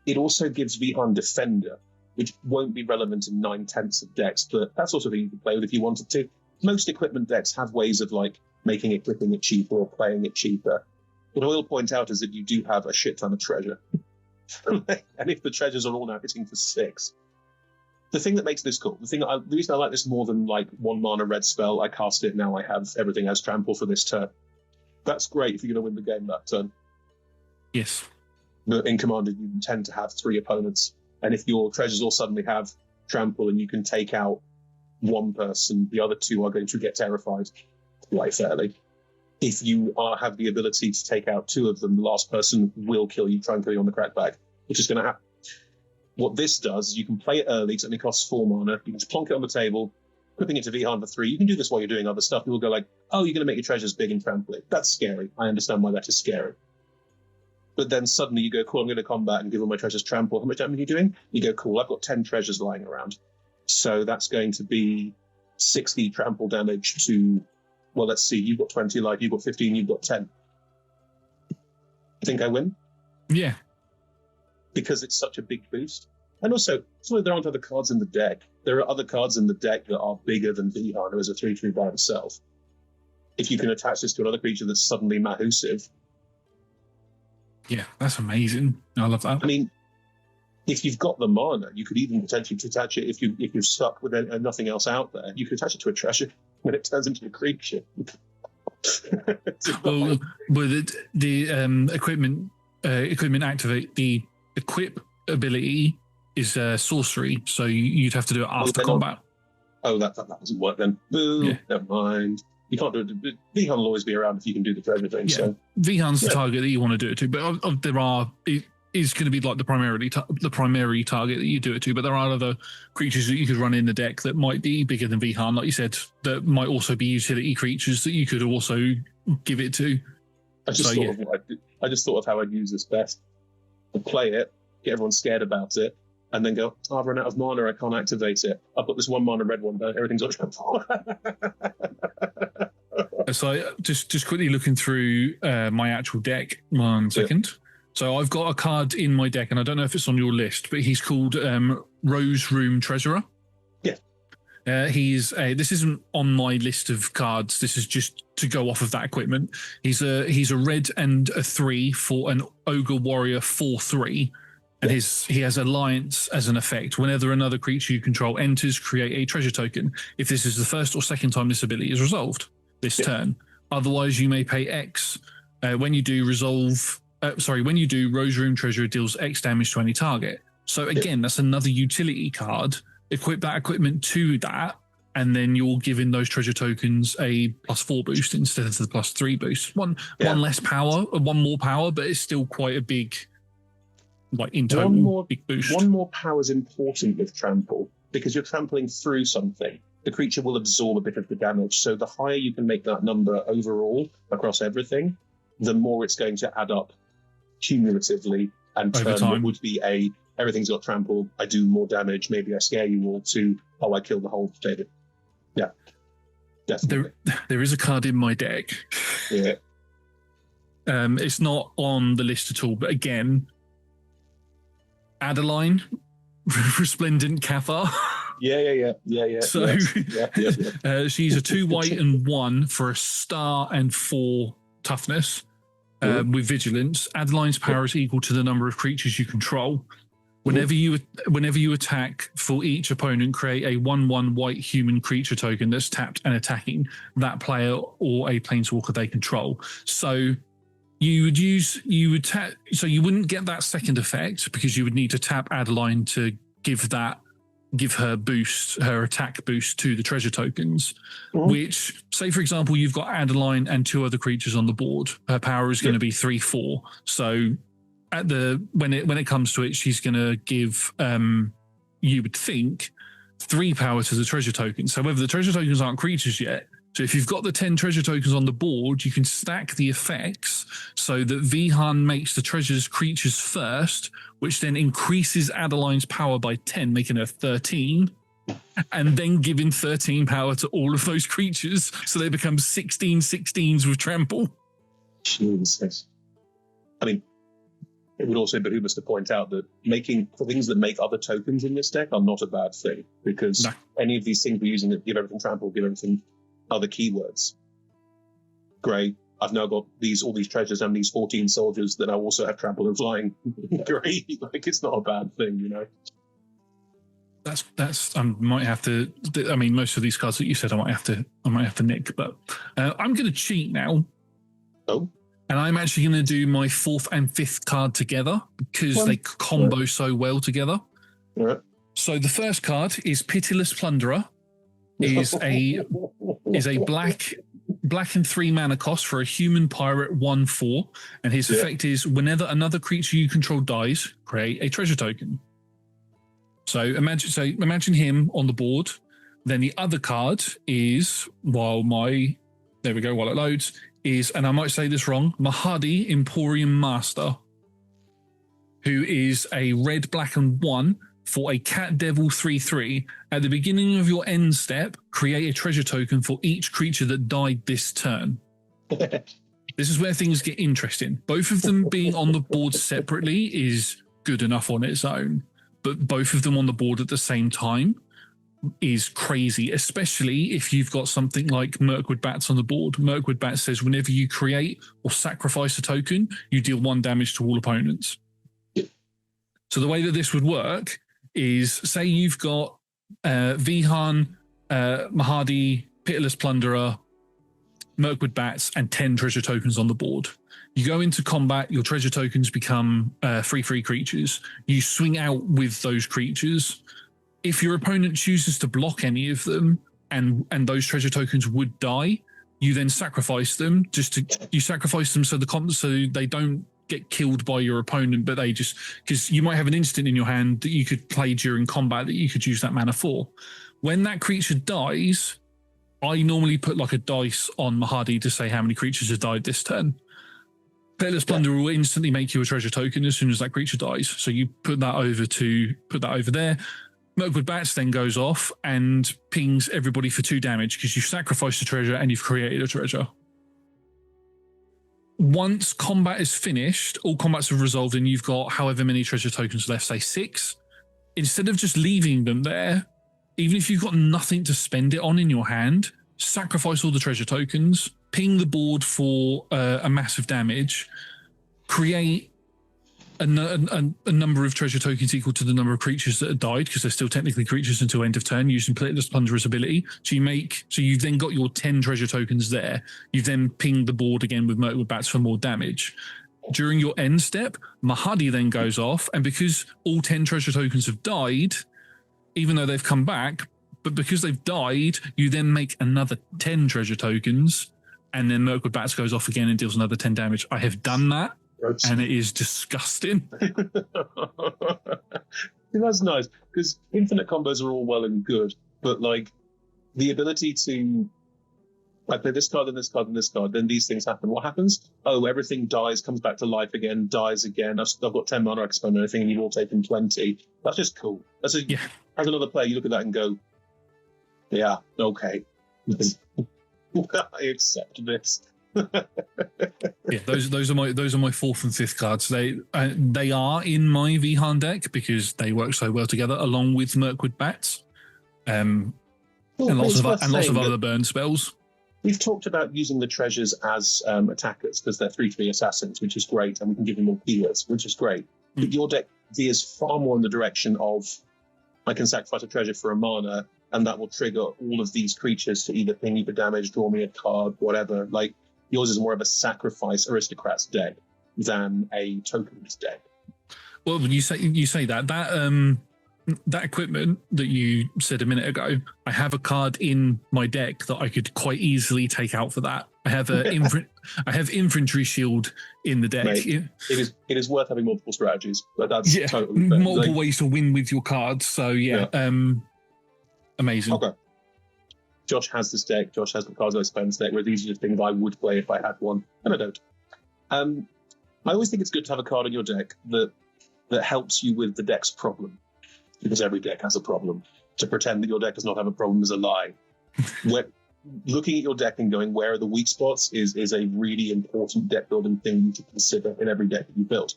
It also gives Vihaan Defender, which won't be relevant in 9/10 of decks, but that's also something you can play with if you wanted to. Most equipment decks have ways of like making equipping it cheaper or playing it cheaper. What I will point out is that you do have a shit ton of treasure. And if the treasures are all now hitting for 6, the thing that makes this cool, the reason I like this more than like 1 mana red spell, I cast it, now I have everything as trample for this turn. That's great if you're going to win the game that turn. Yes. But in Commander, you tend to have 3 opponents, and if your treasures all suddenly have trample and you can take out 1 person, the other 2 are going to get terrified quite fairly. If you have the ability to take out 2 of them, the last person will kill you, try and kill you on the crackback, which is going to happen. What this does is you can play it early, because it only costs 4 mana. You can just plonk it on the table, equipping it to Vihaan for 3. You can do this while you're doing other stuff. People go like, oh, you're going to make your treasures big and trample it. That's scary. I understand why that is scary. But then suddenly you go, cool, I'm going to combat and give all my treasures trample. How much damage are you doing? You go, cool, I've got 10 treasures lying around. So that's going to be 60 trample damage to... Well, let's see. You've got 20 life, you've got 15, you've got 10. I think I win? Yeah. Because it's such a big boost. And also, it's not like there aren't other cards in the deck. There are other cards in the deck that are bigger than Vihaan, who is a 3/3 by himself. If you can attach this to another creature that's suddenly Mahusive. Yeah, that's amazing. I love that. I mean, if you've got the mana, you could even potentially attach it, if you're stuck with nothing else out there, you could attach it to a treasure when it turns into a creature. Well, the equipment activate, the equip ability is sorcery, so you'd have to do it after combat. That doesn't work then. Boo, yeah. Never mind. You can't do it. Vihaan will always be around if you can do the treasure thing. Yeah. So Vihaan's the target that you want to do it to, but it is going to be like the primary target that you do it to, but there are other creatures that you could run in the deck that might be bigger than Vihaan, like you said, that might also be utility creatures that you could also give it to. I just thought of how I'd use this best. I'd play it, get everyone scared about it, and then go, I've run out of mana, I can't activate it. I've got this 1 mana red one, everything's on trample. So just quickly looking through my actual deck, 1 second. So I've got a card in my deck, and I don't know if it's on your list, but he's called Rose Room Treasurer. Yeah. This isn't on my list of cards. This is just to go off of that equipment. He's a red and a 3 for an Ogre Warrior 4/3. And he has Alliance as an effect. Whenever another creature you control enters, create a treasure token. If this is the first or second time this ability is resolved this turn. Otherwise, you may pay X. When you do, Rose Room Treasurer deals X damage to any target. So again, that's another utility card. Equip that equipment to that, and then you're giving those treasure tokens a +4 boost instead of the +3 boost. One less power, 1 more power, but it's still quite a big... Like in total, big boost. 1 more power is important with trample because you're trampling through something. The creature will absorb a bit of the damage. So the higher you can make that number overall across everything, the more it's going to add up cumulatively and turn what would be everything's got trample, I do more damage, maybe I scare you all, to I kill the whole table. Yeah. Definitely. There is a card in my deck. Yeah. It's not on the list at all, but again, Adeline, Resplendent Cathar. Yeah. So she's a 2 white and 1 for a star and 4 toughness with vigilance. Adeline's power is equal to the number of creatures you control. Whenever you attack, for each opponent, create a 1/1 white human creature token that's tapped and attacking that player or a planeswalker they control. So you wouldn't get that second effect because you would need to tap Adeline to give her attack boost to the treasure tokens, which, say for example, you've got Adeline and 2 other creatures on the board. Her power is going to be 3/4. So when it comes to it, she's going to give you would think 3 power to the treasure tokens. However, the treasure tokens aren't creatures yet. So if you've got the 10 treasure tokens on the board, you can stack the effects so that Vihaan makes the treasures creatures first, which then increases Adeline's power by 10, making her 13, and then giving 13 power to all of those creatures. So they become 16 16s with trample. Jesus. I mean, it would also behoove us to point out that making things that make other tokens in this deck are not a bad thing, because any of these things we're using that give everything trample, give everything other keywords. Great. I've now got all these treasures and these 14 soldiers that now also have trample and flying. Great. Like, it's not a bad thing, you know. That's I might have to. I mean, most of these cards that you said I might have to nick, but I'm going to cheat now. Oh. And I'm actually going to do my 4th and 5th card together because they combo so well together. Right. So the first card is Pitiless Plunderer. Is a black and 3 mana cost for a human pirate 1/4, and his effect is whenever another creature you control dies, create a treasure token. So imagine him on the board. Then the other card is while it loads, is, and I might say this wrong, Mahadi Emporium Master, who is a red, black, and 1 for a Cat Devil 3/3. At the beginning of your end step, create a treasure token for each creature that died this turn. This is where things get interesting. Both of them being on the board separately is good enough on its own, but both of them on the board at the same time is crazy, especially if you've got something like Mirkwood Bats on the board. Mirkwood Bats says whenever you create or sacrifice a token, you deal 1 damage to all opponents. So the way that this would work is, say you've got Vihaan, Mahadi, Pitiless Plunderer, Mirkwood Bats, and 10 treasure tokens on the board. You go into combat, your treasure tokens become 3/3 creatures. You swing out with those creatures. If your opponent chooses to block any of them and those treasure tokens would die, you then sacrifice them. You sacrifice them so they don't get killed by your opponent, but they just, because you might have an instant in your hand that you could play during combat that you could use that mana for. When that creature dies, I normally put like a dice on Mahadi to say how many creatures have died this turn. Pitiless Plunderer will instantly make you a treasure token as soon as that creature dies. So you put that over there. Mirkwood Bats then goes off and pings everybody for 2 damage because you've sacrificed a treasure and you've created a treasure. Once combat is finished, all combats have resolved and you've got however many treasure tokens left, say 6. Instead of just leaving them there, even if you've got nothing to spend it on in your hand, sacrifice all the treasure tokens, ping the board for a massive damage, create a number of treasure tokens equal to the number of creatures that have died, because they're still technically creatures until end of turn, using Pitiless Plunderer's ability. So you've then got your 10 treasure tokens there. You've then pinged the board again with Mirkwood Bats for more damage. During your end step, Mahadi then goes off, and because all 10 treasure tokens have died, even though they've come back, but because they've died, you then make another 10 treasure tokens, and then Mirkwood Bats goes off again and deals another 10 damage. I have done that. And it is disgusting. That's nice, because infinite combos are all well and good, but like the ability to, I play this card and this card and this card, then these things happen. What happens? Oh, everything dies, comes back to life again, dies again. I've got 10 mana, I can spend anything, and you've all taken 20. That's just cool. As another player, you look at that and go, yeah, okay. I accept this. Yeah, those are my 4th and 5th cards. They are in my Vihaan deck because they work so well together, along with Mirkwood Bats. and Well, lots it's of worth and lots of saying that other burn spells. we've talked about using the treasures as attackers because they're 3/3 assassins, which is great, and we can give them more keywords, which is great. But your deck veers far more in the direction of I can sacrifice a treasure for a mana, and that will trigger all of these creatures to either ping me for damage, draw me a card, whatever. Like yours is more of a sacrifice aristocrats deck than a tokens deck. Well, when you say that equipment that you said a minute ago, I have a card in my deck that I could quite easily take out for that. I have I have infantry shield in the deck. Mate, it is worth having multiple strategies, but that's totally fair. Multiple ways to win with your cards. So amazing. Okay. Josh has this deck. Josh has the cards I spend deck, where these are the things I would play if I had one, and I don't. I always think it's good to have a card in your deck that helps you with the deck's problem, because every deck has a problem. To pretend that your deck does not have a problem is a lie. Looking at your deck and going, where are the weak spots, is a really important deck building thing you should consider in every deck that you build.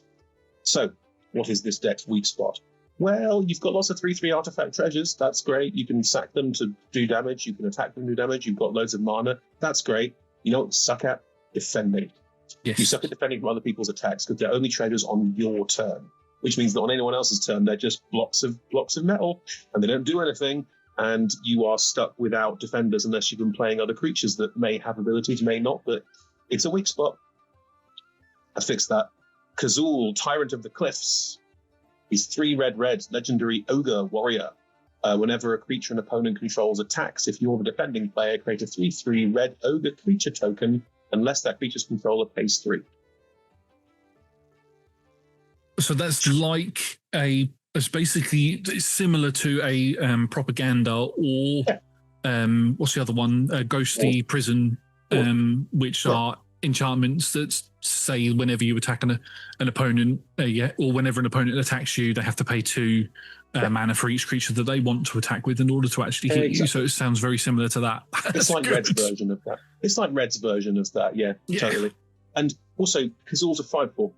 So, what is this deck's weak spot? Well, you've got lots of 3/3 artifact treasures. That's great. You can sack them to do damage. You can attack them to do damage. You've got loads of mana. That's great. You know what you suck at? Defending. Yes. You suck at defending from other people's attacks because they're only treasures on your turn, which means that on anyone else's turn, they're just blocks of metal, and they don't do anything, and you are stuck without defenders unless you've been playing other creatures that may have abilities, may not, but it's a weak spot. I fixed that. Kazul, Tyrant of the Cliffs. He's 3 red, legendary ogre warrior. Whenever a creature an opponent controls attacks, if you're the defending player, create a 3/3 red ogre creature token, unless that creature's controller pays 3. So that's like it's basically similar to a propaganda or what's the other one? Ghostly prison, which are enchantments that say whenever you attack an opponent, or whenever an opponent attacks you, they have to pay 2 mana for each creature that they want to attack with in order to actually hit you. So it sounds very similar to that. It's like Red's version of that. It's like Red's version of that, yeah. Totally. And also, Kazul's a 5/4.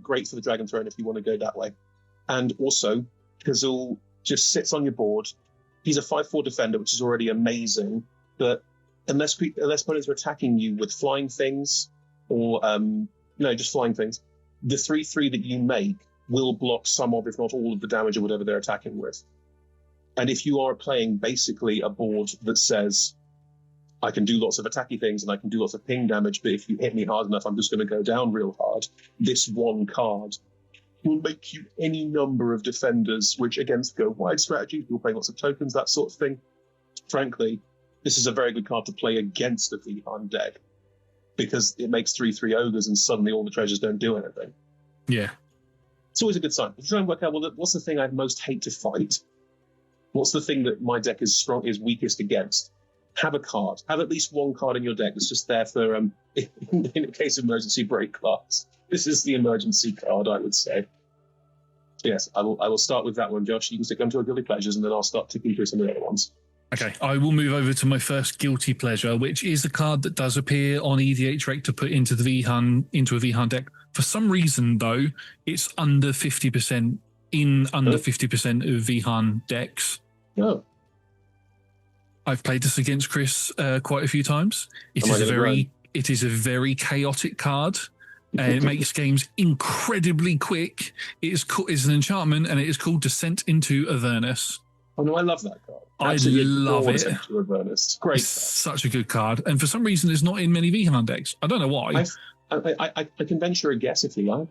Great for the Dragon Throne if you want to go that way. And also, Kazul just sits on your board. He's a 5/4 defender, which is already amazing. But unless opponents are attacking you with flying things, or just flying things, the 3/3 that you make will block some of, if not all, of the damage or whatever they're attacking with. And if you are playing basically a board that says, I can do lots of attacky things and I can do lots of ping damage, but if you hit me hard enough, I'm just going to go down real hard, this one card will make you any number of defenders, which against go wide strategies, you're playing lots of tokens, that sort of thing. Frankly, this is a very good card to play against the Vihaan deck, because it makes 3/3 ogres and suddenly all the treasures don't do anything. Yeah. It's always a good sign. If you try and work out, well, what's the thing I'd most hate to fight? What's the thing that my deck is weakest against? Have a card. Have at least one card in your deck that's just there for, in a case of emergency break class. This is the emergency card, I would say. Yes, I will start with that one, Josh. You can stick on to our guilty pleasures, and then I'll start ticking through some of the other ones. Okay, I will move over to my first guilty pleasure, which is a card that does appear on EDH Rec to put into a Vihaan deck. For some reason, though, it's under 50% under 50% of Vihaan decks. Oh. I've played this against Chris quite a few times. It is a very chaotic card. It makes games incredibly quick. It's an enchantment, and it is called Descent into Avernus. Oh no, I love that card. I love it. It's great. It's such a good card, and for some reason, it's not in many Vihaan decks. I don't know why. I can venture a guess if you like.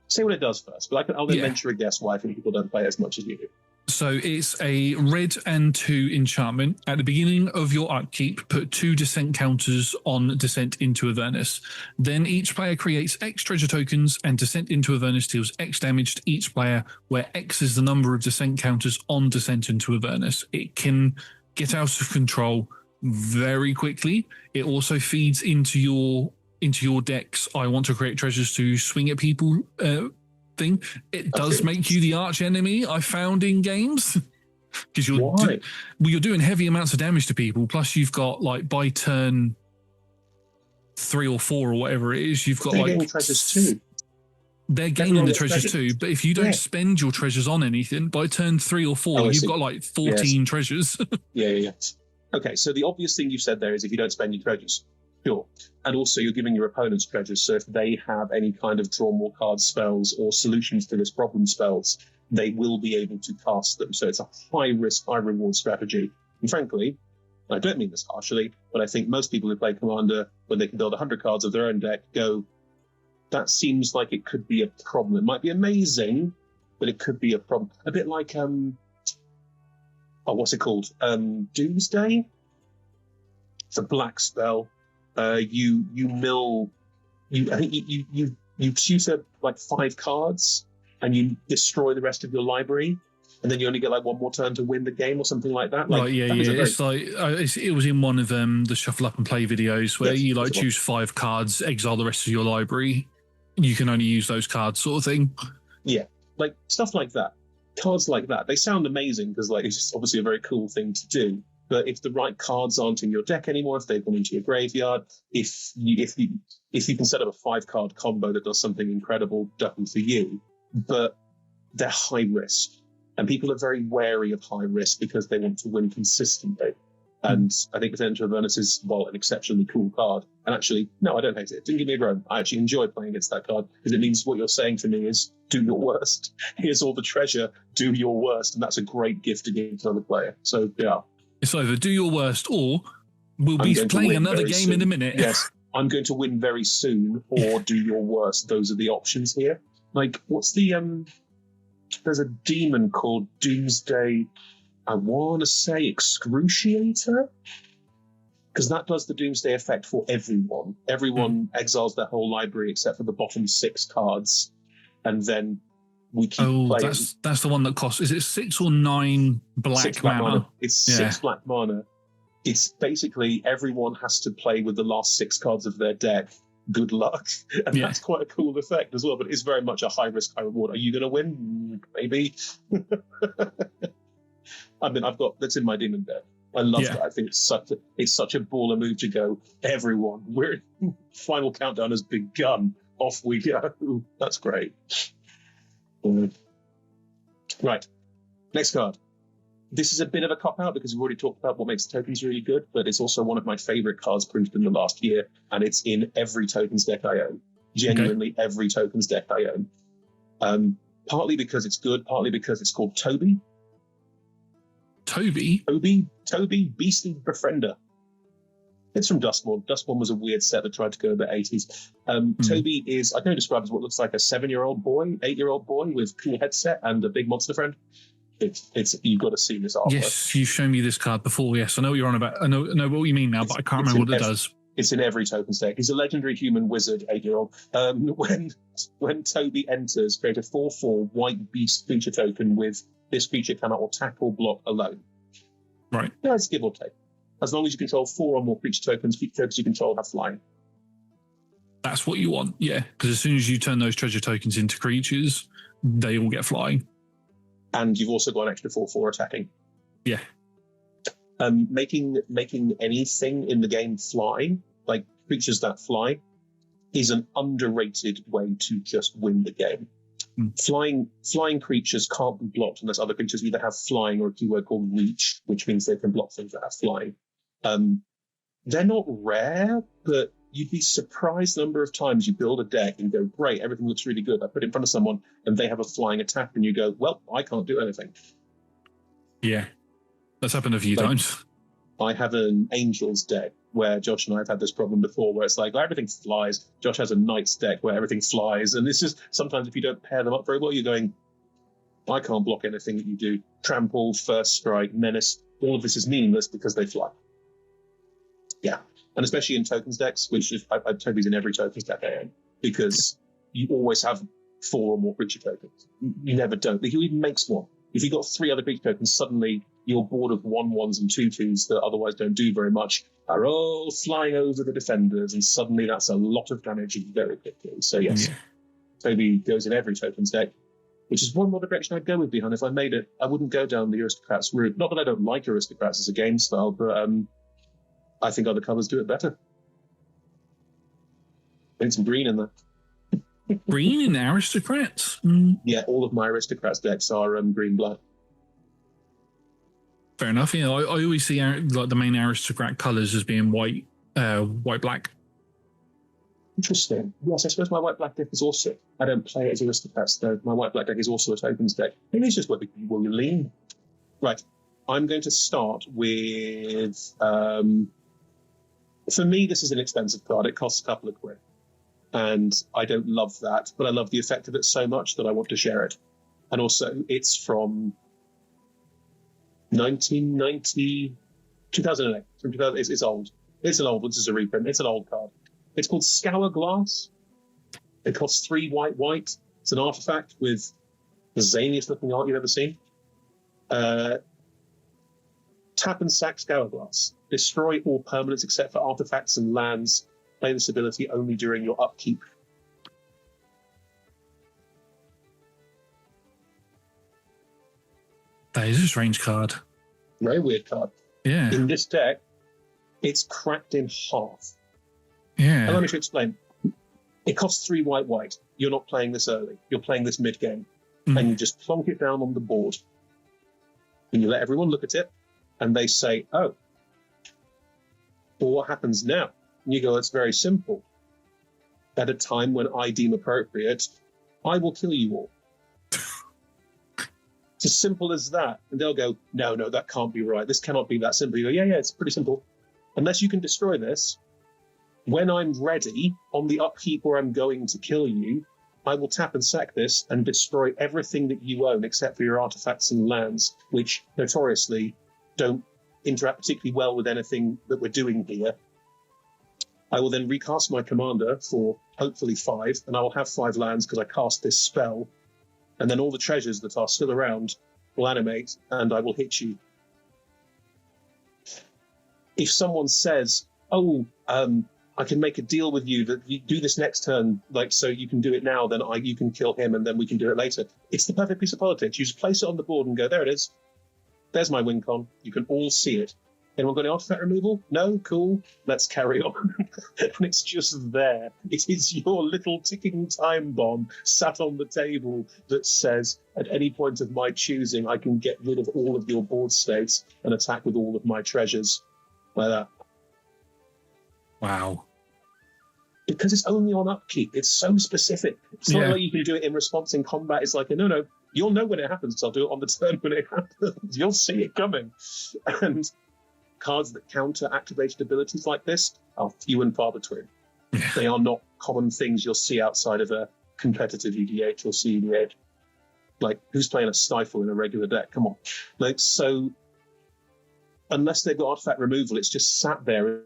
Say what it does first, but I'll then venture a guess why I think people don't play it as much as you do. So it's a red and 2 enchantment. At the beginning of your upkeep, put 2 descent counters on Descent into Avernus. Then each player creates X treasure tokens, and Descent into Avernus deals X damage to each player, where X is the number of descent counters on Descent into Avernus. It can get out of control very quickly. It also feeds into your deck's I want to create treasures to swing at people thing. It does make you the arch enemy, I found, in games, because you're doing heavy amounts of damage to people, plus you've got, like, by turn 3 or 4 or whatever it is, you've got like treasures too. they're gaining the treasures too. But if you don't spend your treasures on anything, by turn 3 or 4, you've got like 14 treasures. Yeah. Okay, so the obvious thing you said there is if you don't spend your treasures. Sure. And also you're giving your opponents treasures, so if they have any kind of draw more cards spells or solutions to this problem spells, they will be able to cast them. So it's a high-risk, high-reward strategy. And frankly, I don't mean this harshly, but I think most people who play Commander, when they can build 100 cards of their own deck, go, that seems like it could be a problem. It might be amazing, but it could be a problem. A bit like, what's it called? Doomsday? It's a black spell. You choose like 5 cards and you destroy the rest of your library, and then you only get like 1 more turn to win the game or something like that. Like, right, yeah. It's like it was in one of the Shuffle Up and Play videos where you like choose 5 cards, exile the rest of your library. You can only use those cards, sort of thing. Yeah, like stuff like that. Cards like that. They sound amazing because like it's just obviously a very cool thing to do. But if the right cards aren't in your deck anymore, if they've gone into your graveyard, if you can set up a 5-card combo that does something incredible, done for you, but they're high risk. And people are very wary of high risk because they want to win consistently. And I think Potential Avernus is, an exceptionally cool card. And actually, no, I don't hate it. It didn't give me a groan. I actually enjoy playing against that card because it means what you're saying to me is do your worst. Here's all the treasure, do your worst. And that's a great gift to give to another player. So, yeah. It's either do your worst or we'll be playing another game in a minute. Yes, I'm going to win very soon or do your worst. Those are the options here. Like, what's the... There's a demon called Doomsday... I want to say Excruciator, because that does the Doomsday effect for everyone. Everyone exiles their whole library except for the bottom 6 cards, and then we keep playing. That's the one that costs. Is it 6 or 9 black mana? It's 6 black mana. It's basically everyone has to play with the last 6 cards of their deck. Good luck, and that's quite a cool effect as well. But it's very much a high risk, high reward. Are you going to win? Maybe. I mean, that's in my demon deck. I love that. I think it's such a baller move to go, everyone, final countdown has begun. Off we go. That's great. Right. Next card. This is a bit of a cop-out because we've already talked about what makes tokens really good, but it's also one of my favorite cards printed in the last year, and it's in every tokens deck I own. Genuinely every tokens deck I own. Partly because it's good, partly because it's called Toby. Toby, Beastly Befriender. It's from Dustborn. Dustborn was a weird set that tried to go in the 80s. Toby is, I can only describe as what looks like a 7-year-old boy, 8-year-old boy with cool headset and a big monster friend. It's you've got to see this artwork. Yes, you've shown me this card before. Yes, I know what you're on about. I know what you mean now, but I can't remember what it does. It's in every tokens deck. He's a legendary human wizard, 8-year-old. When Toby enters, create a 4/4 white beast creature token with this creature cannot attack or block alone. Right. That's give or take. As long as you control 4 or more creature tokens you control have flying. That's what you want, yeah. Because as soon as you turn those treasure tokens into creatures, they all get flying. And you've also got an extra 4/4 attacking. Yeah. Making anything in the game fly, like creatures that fly, is an underrated way to just win the game. Flying creatures can't be blocked unless other creatures either have flying or a keyword called reach, which means they can block things that have flying. They're not rare, but you'd be surprised the number of times you build a deck and go, great, everything looks really good. I put it in front of someone and they have a flying attack and you go, well, I can't do anything. Yeah, that's happened a few times. I have an Angels deck where Josh and I have had this problem before where it's like, everything flies. Josh has a Knights deck where everything flies. And this is sometimes if you don't pair them up very well, you're going, I can't block anything that you do. Trample, First Strike, Menace, all of this is meaningless because they fly. Yeah. And especially in tokens decks, which is, Toby's in every tokens deck I own, because you always have 4 or more creature tokens. You never don't. He even makes one. If you've got 3 other creature tokens, suddenly your board of 1/1s and 2/2s that otherwise don't do very much are all flying over the defenders, and suddenly that's a lot of damage very quickly. So yes, Toby goes in every tokens deck, which is one more direction I'd go with Vihaan. If I made it, I wouldn't go down the Aristocrats route. Not that I don't like Aristocrats as a game style, but I think other covers do it better. Need some green in there. Green in aristocrats. Yeah, all of my aristocrats decks are green-black. Fair enough. I always see like the main aristocrat colours as being white, white-black. Interesting. Yes, I suppose my white-black deck is also... I don't play it as aristocrats, though. My white-black deck is also a tokens deck. Maybe it's just where you lean. Right. I'm going to start with... for me, this is an expensive card. It costs a couple of quid. And I don't love that, but I love the effect of it so much that I want to share it. And also, it's from 2008. From 2000, it's old. It's an old one. This is a reprint. It's an old card. It's called Scour Glass. It costs 3 white. It's an artifact with the zaniest looking art you've ever seen. Tap and sack Scour Glass. Destroy all permanents except for artifacts and lands. Play this ability only during your upkeep. That is a strange card. Very weird card. Yeah. In this deck, it's cracked in half. Yeah. Allow me to explain. It costs 3 white. You're not playing this early. You're playing this mid-game. And you just plonk it down on the board. And you let everyone look at it. And they say, oh. Well, what happens now? And you go, it's very simple. At a time when I deem appropriate, I will kill you all. It's as simple as that. And they'll go, no, that can't be right. This cannot be that simple. You go, yeah, it's pretty simple. Unless you can destroy this, when I'm ready, on the upkeep where I'm going to kill you, I will tap and sack this and destroy everything that you own except for your artifacts and lands, which notoriously don't interact particularly well with anything that we're doing here. I will then recast my commander for hopefully 5, and I will have 5 lands because I cast this spell. And then all the treasures that are still around will animate, and I will hit you. If someone says, oh, I can make a deal with you that you do this next turn, like so you can do it now, then you can kill him, and then we can do it later. It's the perfect piece of politics. You just place it on the board and go, there it is. There's my win con. You can all see it. Anyone got any artifact removal? No? Cool. Let's carry on. And it's just there. It is your little ticking time bomb sat on the table that says, at any point of my choosing, I can get rid of all of your board states and attack with all of my treasures. Like that. Wow. Because it's only on upkeep. It's so specific. It's not like you can do it in response in combat. It's like, no, you'll know when it happens. I'll do it on the turn when it happens. You'll see it coming. And cards that counter activated abilities like this are few and far between. Yeah. They are not common things you'll see outside of a competitive EDH or CEDH. Like, who's playing a Stifle in a regular deck? Come on. Like, so, unless they've got artifact removal, it's just sat there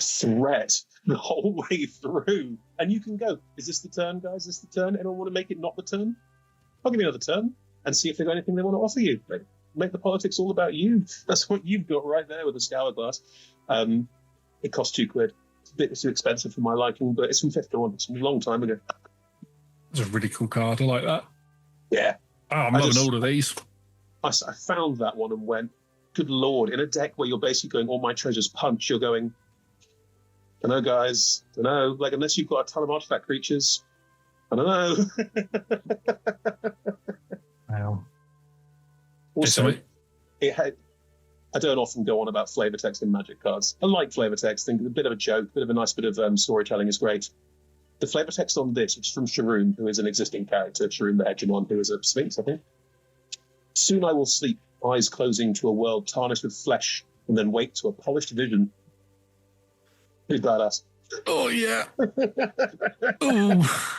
threat the whole way through. And you can go, is this the turn, guys? Is this the turn? Anyone want to make it not the turn? I'll give you another turn and see if they've got anything they want to offer you. Make the politics all about you. That's what you've got right there with the Scour Glass. It costs £2. It's a bit too expensive for my liking, but it's from 5th to 1. It's from a long time ago. That's a really cool card. I like that. Yeah. Oh, I'm loving all of these. I found that one and went, good Lord, in a deck where you're basically going, all my treasures punch, you're going, I don't know, guys. I don't know. Like, unless you've got a ton of artifact creatures, I don't know. Wow. Also, I don't often go on about flavor text in Magic cards. I like flavor text. I think a bit of a joke, a bit of a nice bit of storytelling is great. The flavor text on this, which is from Sharoon, who is an existing character, Sharoon the Hegemon, who is a Sphinx, I think. Soon I will sleep, eyes closing to a world tarnished with flesh, and then wake to a polished vision. Pretty badass. Oh, yeah. Oh.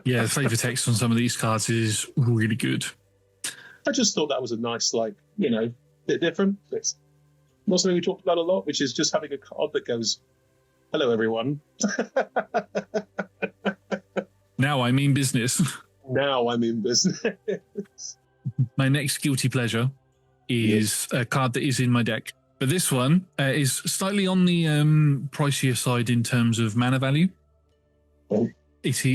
Yeah, the flavor text on some of these cards is really good. I just thought that was a nice, bit different. It's not something we talked about a lot, which is just having a card that goes, hello, everyone. Now I mean business. Now I'm in business. My next guilty pleasure is a card that is in my deck. But this one is slightly on the pricier side in terms of mana value. Oh.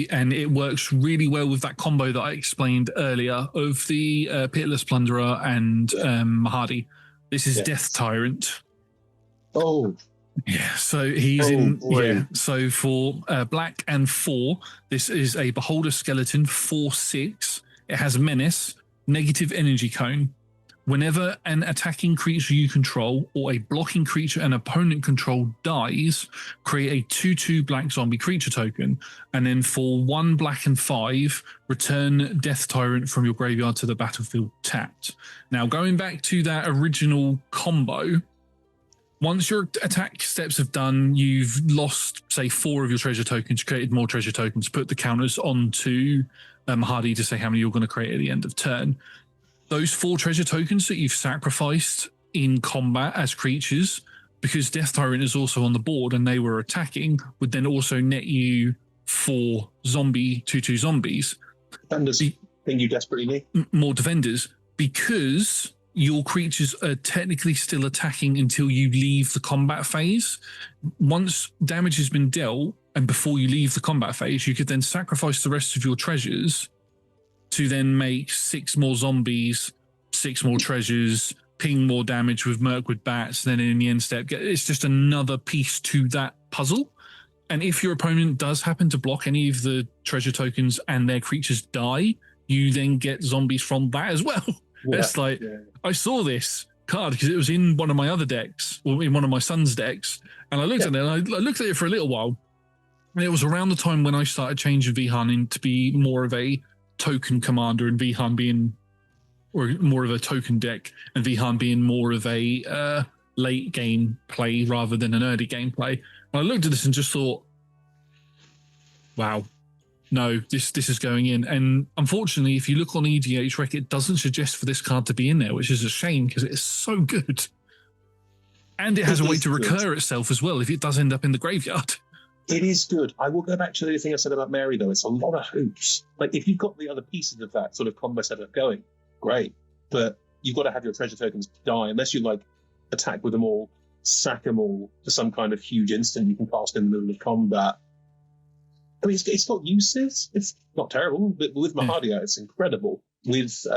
And it works really well with that combo that I explained earlier of the Pitiless Plunderer and Mahadi. This is Death Tyrant. Oh. Yeah, so he's Yeah, so for black and 4, this is a Beholder Skeleton 4/6. It has Menace, negative energy cone. Whenever an attacking creature you control or a blocking creature an opponent control dies, create a 2/2 black zombie creature token. And then for 1 black and 5, return Death Tyrant from your graveyard to the battlefield tapped. Now, going back to that original combo, once your attack steps have done, you've lost, say, 4 of your treasure tokens, created more treasure tokens, put the counters onto Hardy to say how many you're going to create at the end of turn. Those 4 treasure tokens that you've sacrificed in combat as creatures, because Death Tyrant is also on the board and they were attacking, would then also net you 4 zombie 2/2 zombies. Defenders, thing you desperately need. More defenders, because your creatures are technically still attacking until you leave the combat phase. Once damage has been dealt and before you leave the combat phase, you could then sacrifice the rest of your treasures to then make 6 more zombies, 6 more treasures, ping more damage with Mirkwood Bats, then in the end step, it's just another piece to that puzzle. And if your opponent does happen to block any of the treasure tokens and their creatures die, you then get zombies from that as well. Yeah, it's like, I saw this card because it was in one of my other decks, or in one of my son's decks, and I looked at it, and I looked at it for a little while, and it was around the time when I started changing Vihaan in to be more of a token commander, and Vihaan being or more of a token deck, and Vihaan being more of a late game play rather than an early game play. And I looked at this and just thought, wow, no, this is going in. And unfortunately, if you look on EDH Rec, it doesn't suggest for this card to be in there, which is a shame because it is so good. And it has a way to recur itself as well if it does end up in the graveyard. It is good. I will go back to the thing I said about Mary, though. It's a lot of hoops. Like, if you've got the other pieces of that sort of combo setup going, great. But you've got to have your treasure tokens die, unless you, like, attack with them all, sack them all for some kind of huge instant you can cast in the middle of combat. I mean, it's got uses. It's not terrible, but with Mahadia, it's incredible. With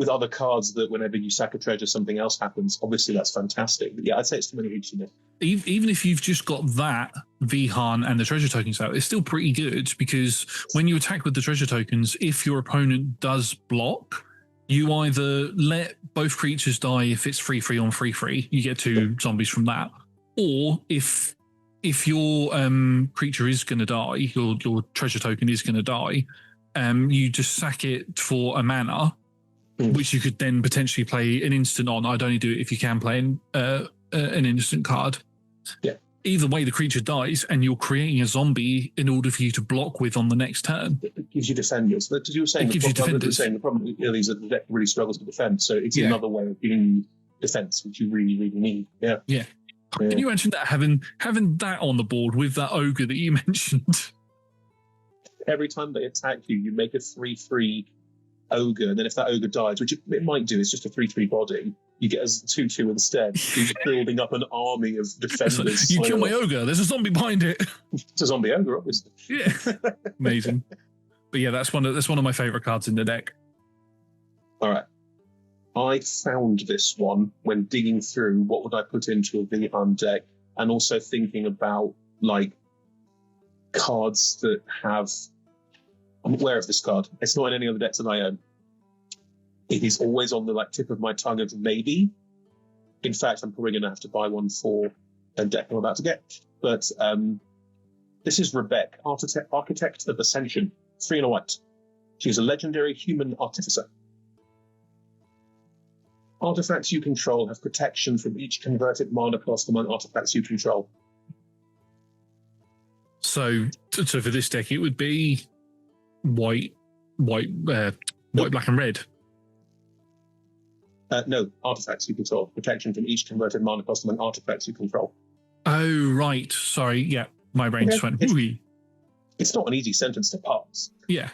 other cards that whenever you sack a treasure, something else happens. Obviously, that's fantastic. But yeah, I'd say it's too many hoops in it. Even if you've just got that Vihaan and the treasure tokens out, it's still pretty good because when you attack with the treasure tokens, if your opponent does block, you either let both creatures die if it's 3/3 on 3/3, you get 2 zombies from that, or if your creature is going to die, your treasure token is going to die, you just sack it for a mana, which you could then potentially play an instant on. I'd only do it if you can play an instant card. Yeah. Either way, the creature dies, and you're creating a zombie in order for you to block with on the next turn. It gives you defenders. As you were saying, the problem is that the deck really struggles to defend, so it's another way of giving you defense, which you really, really need. Yeah. Yeah. Can you mention that having that on the board with that ogre that you mentioned? Every time they attack you, you make a 3/3 ogre, and then if that ogre dies, which it might do, it's just a 3/3 body, you get a 2/2 instead. You're building up an army of defenders. You kill my ogre, there's a zombie behind it. It's a zombie ogre, obviously. Yeah. Amazing. But yeah, that's one of my favourite cards in the deck. All right. I found this one when digging through what would I put into a Vihaan deck, and also thinking about like cards that have. I'm aware of this card. It's not in any other decks that I own. It is always on the tip of my tongue of maybe. In fact, I'm probably going to have to buy one for a deck I'm about to get. But this is Rebecca, Architect of Ascension, 3 and a white. She's a legendary human artificer. Artifacts you control have protection from each converted mana cost among artifacts you control. So for this deck, it would be white, black, and red. No, artifacts you control. Protection from each converted mana cost among artifacts you control. Oh, right. Sorry. Yeah, my brain just went, ooey. It's not an easy sentence to parse. Yeah.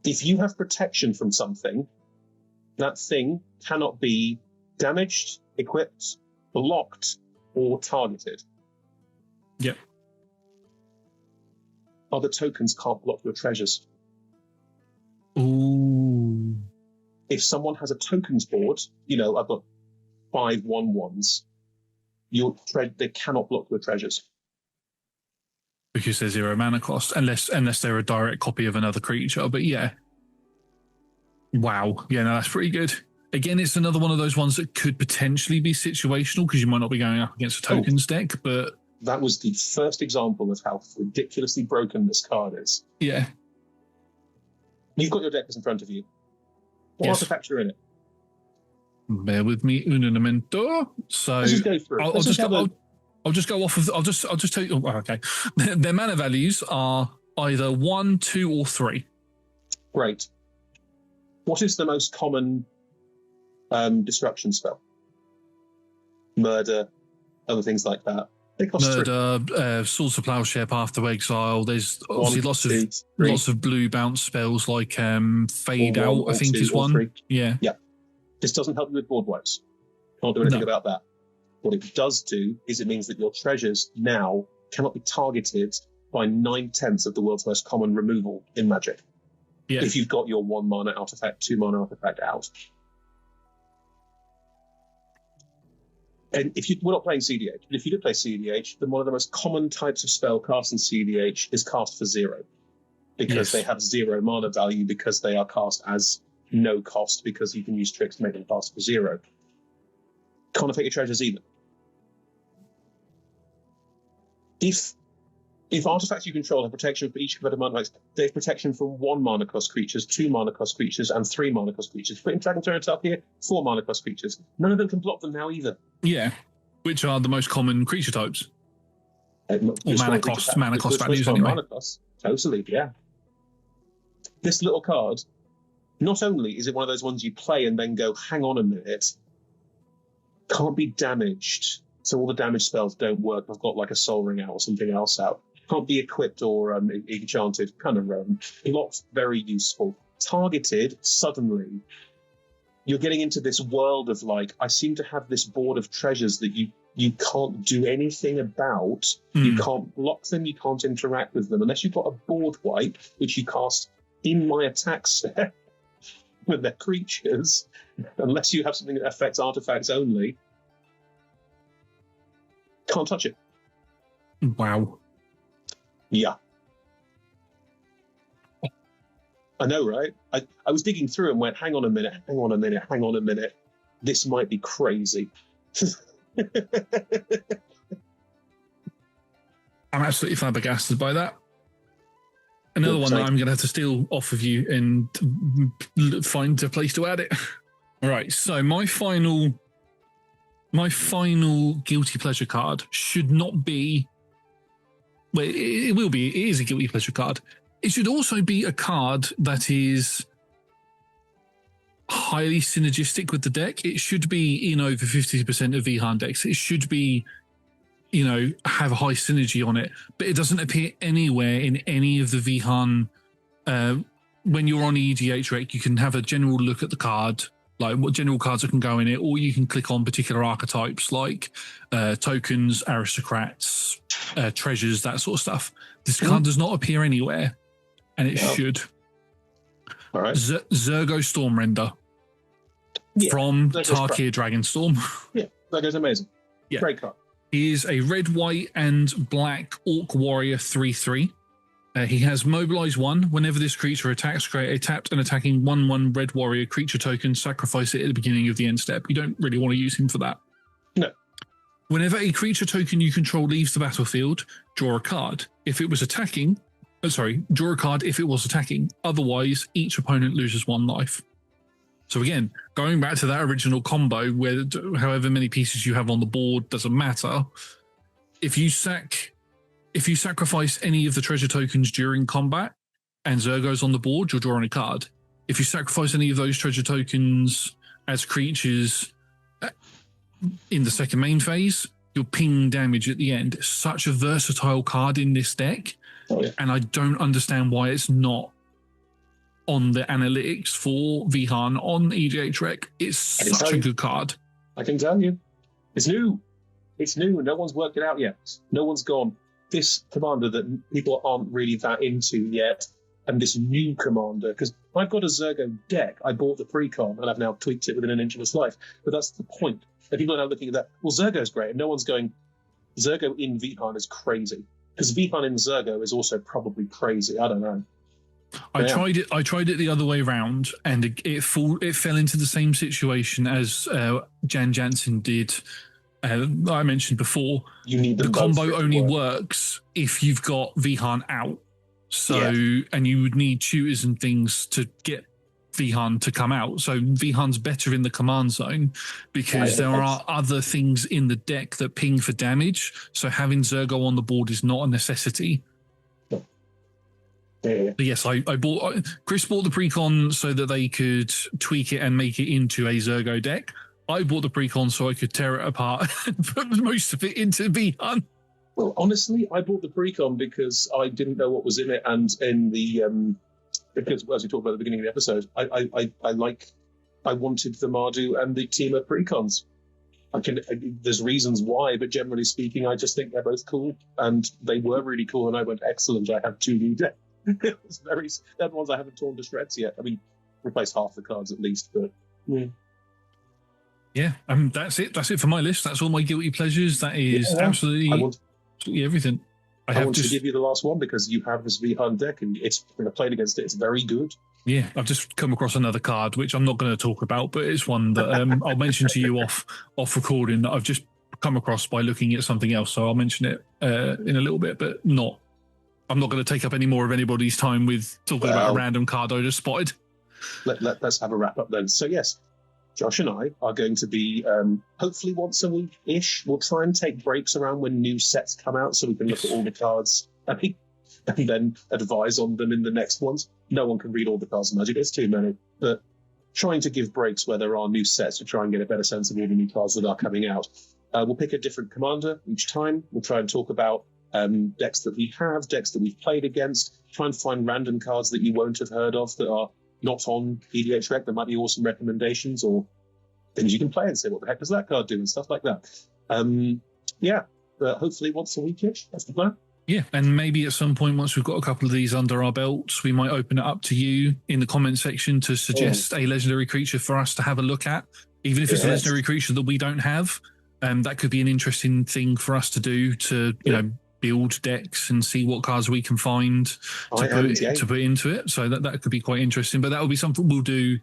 If you have protection from something, that thing cannot be damaged, equipped, blocked, or targeted. Yep. Other tokens can't block your treasures. Ooh. If someone has a tokens board, I've got 5 1/1s, they cannot block your treasures. Because they're 0 mana cost, unless they're a direct copy of another creature. But yeah. Wow. Yeah, no, that's pretty good. Again, it's another one of those ones that could potentially be situational because you might not be going up against a tokens deck, but... That was the first example of how ridiculously broken this card is. Yeah. You've got your deck in front of you. What artifacts are in it? Bear with me, un momento. So let's just go through. I'll just go off of. I'll just tell you. Oh, okay. Their mana values are either 1, 2, or 3. Great. What is the most common destruction spell? Murder, other things like that. They cost Murder, Swords of Plowshare, Path to Exile. There's obviously lots of blue bounce spells like Fade Out. I think is one. 3. Yeah. This doesn't help you with board wipes. Can't do anything about that. What it does do is it means that your treasures now cannot be targeted by 9/10 of the world's most common removal in Magic. Yeah. If you've got your 1 mana artifact, 2 mana artifact out. And we're not playing CDH, but if you do play CDH, then one of the most common types of spell cast in CDH is cast for 0. Because they have 0 mana value, because they are cast as no cost, because you can use tricks to make them cast for 0. Can't affect your treasures either. If artifacts you control have protection for each converted mana artifacts, they have protection from 1 mana cost creatures, 2 mana cost creatures, and 3 mana cost creatures. Putting Dragon Turrets up here, 4 mana cost creatures. None of them can block them now either. Yeah, which are the most common creature types. Or mana cost values anyway. Mana cost. Totally, yeah. This little card, not only is it one of those ones you play and then go, hang on a minute, can't be damaged, so all the damage spells don't work. I've got like a Soul Ring out or something else out. Can't be equipped or enchanted. Kind of not very useful. Targeted, suddenly, you're getting into this world of like, I seem to have this board of treasures that you can't do anything about. You can't block them, you can't interact with them. Unless you've got a board wipe, which you cast in my attack set with their creatures, unless you have something that affects artifacts only, can't touch it. Wow. Yeah. I know, right? I was digging through and went, hang on a minute. This might be crazy. I'm absolutely flabbergasted by that. Another one that I'm going to have to steal off of you and find a place to add it. All right, so my final guilty pleasure card should not be... Well, it will be. It is a guilty pleasure card. It should also be a card that is highly synergistic with the deck. It should be in over 50% of Vihaan decks. It should be, have a high synergy on it. But it doesn't appear anywhere in any of the Vihaan. When you're on EDH Rec, you can have a general look at the card, like what general cards that can go in it, or you can click on particular archetypes like tokens, aristocrats, treasures, that sort of stuff. This card does not appear anywhere, and it should. All right. Zergo Stormrender from Tarkir Dragonstorm. Yeah, that goes amazing. Yeah. Great card. He is a red, white, and black Orc Warrior 3/3. He has Mobilize 1. Whenever this creature attacks, create a tapped and attacking 1/1 red warrior creature token, sacrifice it at the beginning of the end step. You don't really want to use him for that. No. Whenever a creature token you control leaves the battlefield, draw a card. If it was attacking, draw a card if it was attacking. Otherwise, each opponent loses 1 life. So again, going back to that original combo where however many pieces you have on the board doesn't matter. If you sacrifice any of the treasure tokens during combat and Zergo's on the board, you're drawing a card. If you sacrifice any of those treasure tokens as creatures in the second main phase, you're ping damage at the end. It's such a versatile card in this deck, and I don't understand why it's not on the analytics for Vihaan on EDH Rec. It's such a good card. I can tell you. It's new. It's new. No one's worked it out yet. No one's gone, this commander that people aren't really that into yet, and this new commander, because I've got a Zergo deck. I bought the pre-con, and I've now tweaked it within an inch of its life. But that's the point. And people are now looking at that. Well, Zergo's great, and no one's going, Zergo in Vihaan is crazy. Because Vihaan in Zergo is also probably crazy. I don't know. I tried it the other way around, and it fell into the same situation as Jan Jansen did. I mentioned before. You need the combo only works if you've got Vihaan out. So and you would need tutors and things to get Vihaan to come out. So Vihaan's better in the command zone because there are other things in the deck that ping for damage. So having Zergo on the board is not a necessity. Yeah. Yes, I bought. Chris bought the precon so that they could tweak it and make it into a Zergo deck. I bought the precon so I could tear it apart and put most of it into Vihaan. Well, honestly, I bought the precon because I didn't know what was in it, and in the because as we talked about at the beginning of the episode, I wanted the Mardu and the team of precons. There's reasons why, but generally speaking, I just think they're both cool, and they were really cool. And I went, excellent. I have 2 new decks. It was they're the ones I haven't torn to shreds yet. I mean, replaced half the cards at least, but yeah. That's it. That's it for my list. That's all my guilty pleasures. That is absolutely everything. I want to give you the last one because you have this Vihaan deck, and it's when I played against it, it's very good. Yeah, I've just come across another card which I'm not going to talk about, but it's one that I'll mention to you off recording that I've just come across by looking at something else. So I'll mention it in a little bit, but not. I'm not going to take up any more of anybody's time with talking about a random card I just spotted. Let's have a wrap up then. So yes, Josh and I are going to be hopefully once a week-ish. We'll try and take breaks around when new sets come out so we can look at all the cards and then advise on them in the next ones. No one can read all the cards in Magic. It's too many. But trying to give breaks where there are new sets to try and get a better sense of all the new cards that are coming out. We'll pick a different commander each time. We'll try and talk about decks that we have, decks that we've played against, try and find random cards that you won't have heard of that are not on EDH Rec. There might be awesome recommendations or things you can play and say, what the heck does that card do, and stuff like that. But hopefully once a week-ish. That's the plan. Yeah, and maybe at some point, once we've got a couple of these under our belts, we might open it up to you in the comment section to suggest a legendary creature for us to have a look at. Even if it's a legendary creature that we don't have, that could be an interesting thing for us to do to, you know, build decks and see what cards we can find to put into it. So that could be quite interesting. But that will be something we'll do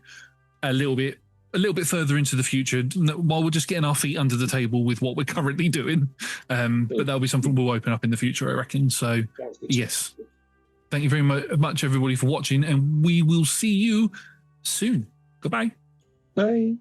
a little bit further into the future while we're just getting our feet under the table with what we're currently doing. But that'll be something we'll open up in the future, I reckon. So yes, thank you very much everybody for watching, and we will see you soon. Goodbye. Bye.